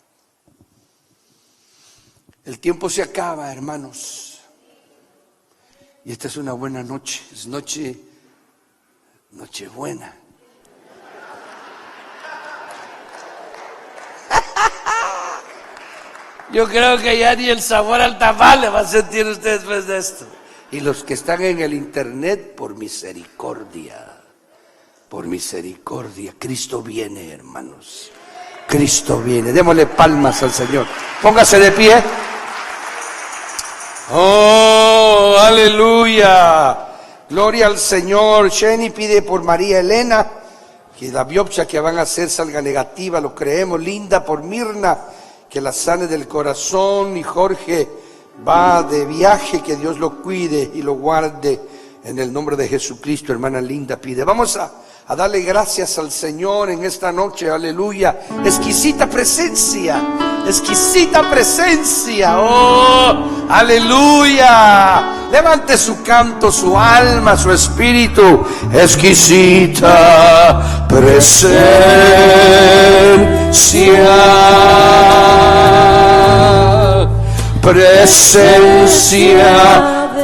El tiempo se acaba, hermanos, y esta es una buena noche, es noche buena. Yo creo que ya ni el sabor al tamal le va a sentir usted después de esto. Y los que están en el internet, por misericordia, Cristo viene, hermanos. Cristo viene. Démosle palmas al Señor. Póngase de pie. Oh, aleluya. Gloria al Señor. Sheni pide por María Elena que la biopsia que van a hacer salga negativa, lo creemos. Linda por Mirna, que la sane del corazón. Y Jorge va de viaje, que Dios lo cuide y lo guarde en el nombre de Jesucristo. Hermana Linda pide. Vamos a darle gracias al Señor en esta noche, aleluya. Exquisita presencia, oh, aleluya. Levante su canto, su alma, su espíritu. Exquisita presencia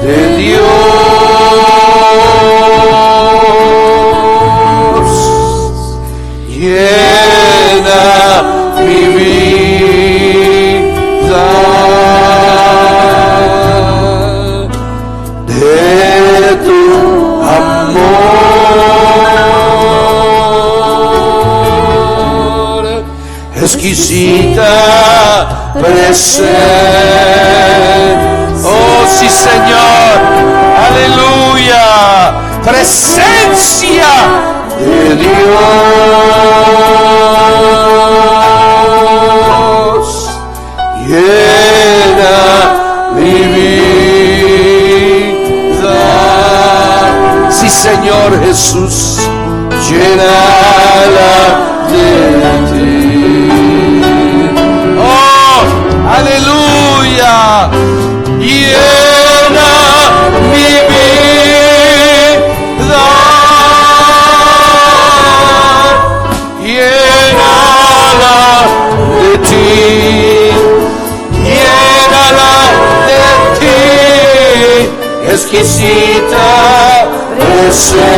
de Dios. Llena mi vida de tu amor, exquisita presencia. Oh sí, Señor, aleluya, presencia de Dios, llena mi vida. Sí, Señor Jesús, llénala de ti. Oh, aleluya, llena mi vida. Llénala de ti, llénala de ti, exquisita presencia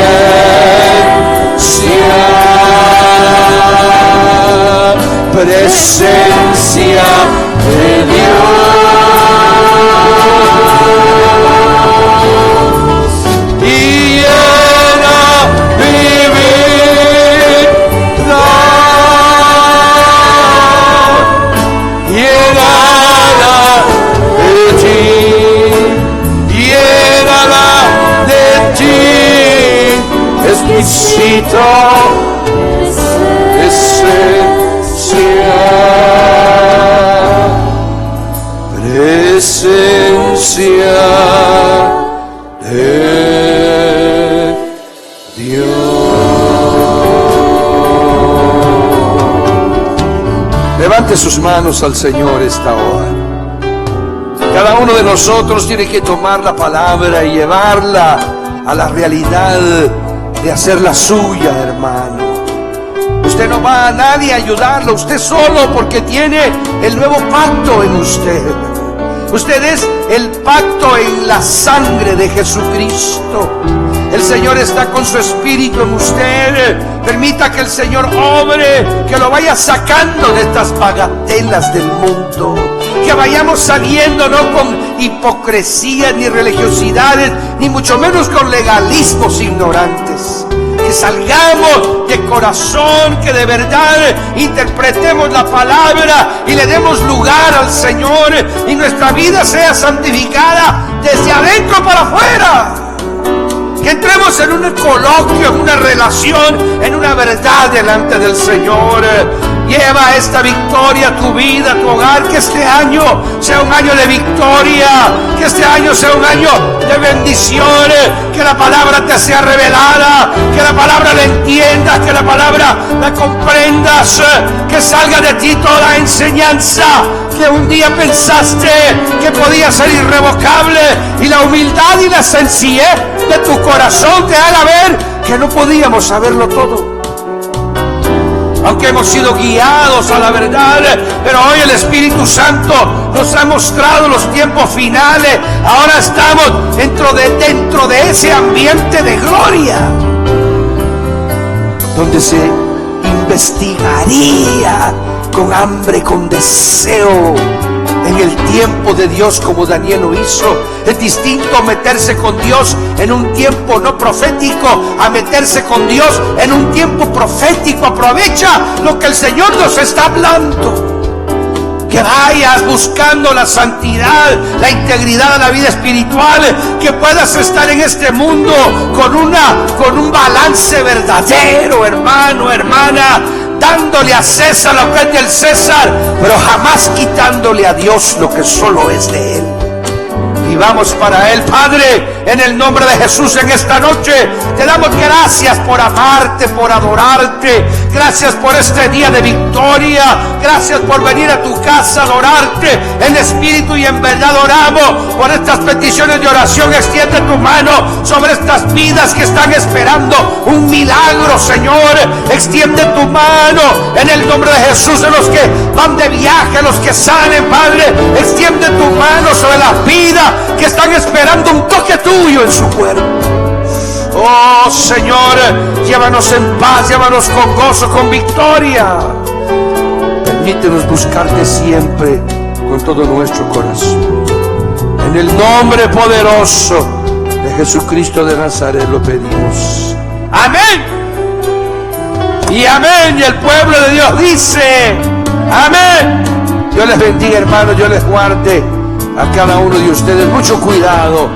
de Dios, y llena mi vida. Llénala de ti, llénala de ti, exquisita presencia de Dios. Levante sus manos al Señor esta hora. Cada uno de nosotros tiene que tomar la palabra y llevarla a la realidad de hacerla suya, hermano. Usted no va a nadie a ayudarlo, usted solo, porque tiene el nuevo pacto en usted. Usted es el pacto en la sangre de Jesucristo. El Señor está con su espíritu en usted. Permita que el Señor obre, que lo vaya sacando de estas bagatelas del mundo, que vayamos saliendo no con hipocresía ni religiosidades, ni mucho menos con legalismos ignorantes. Que salgamos de corazón, que de verdad interpretemos la palabra y le demos lugar al Señor, y nuestra vida sea santificada desde adentro para afuera. Que entremos en un coloquio, en una relación, en una verdad delante del Señor. Lleva esta victoria a tu vida, a tu hogar. Que este año sea un año de victoria, que este año sea un año de bendiciones, que la palabra te sea revelada, que la palabra la entiendas, que la palabra la comprendas, que salga de ti toda enseñanza que un día pensaste que podía ser irrevocable, y la humildad y la sencillez de tu corazón te haga ver que no podíamos saberlo todo. Aunque hemos sido guiados a la verdad, pero hoy el Espíritu Santo nos ha mostrado los tiempos finales. Ahora estamos dentro de ese ambiente de gloria, donde se investigaría con hambre, con deseo, en el tiempo de Dios, como Daniel lo hizo. Es distinto meterse con Dios en un tiempo no profético a meterse con Dios en un tiempo profético. Aprovecha lo que el Señor nos está hablando. Que vayas buscando la santidad, la integridad de la vida espiritual, que puedas estar en este mundo con un balance verdadero, hermano, hermana, dándole a César lo que es del César, pero jamás quitándole a Dios lo que solo es de Él. Y vamos para Él. Padre, en el nombre de Jesús, en esta noche te damos gracias por amarte, por adorarte. Gracias por este día de victoria. Gracias por venir a tu casa a adorarte en espíritu y en verdad. Oramos por estas peticiones de oración. Extiende tu mano sobre estas vidas que están esperando un milagro, Señor. Extiende tu mano en el nombre de Jesús, de los que van de viaje, los que salen, Padre. Extiende tu mano sobre las vidas que están esperando un toque tuyo en su cuerpo. Oh Señor, llévanos en paz, llévanos con gozo, con victoria. Permítenos buscarte siempre con todo nuestro corazón. En el nombre poderoso de Jesucristo de Nazaret lo pedimos. Amén. Y amén. Y el pueblo de Dios dice amén. Dios les bendiga, hermanos. Dios les guarde a cada uno de ustedes. Mucho cuidado.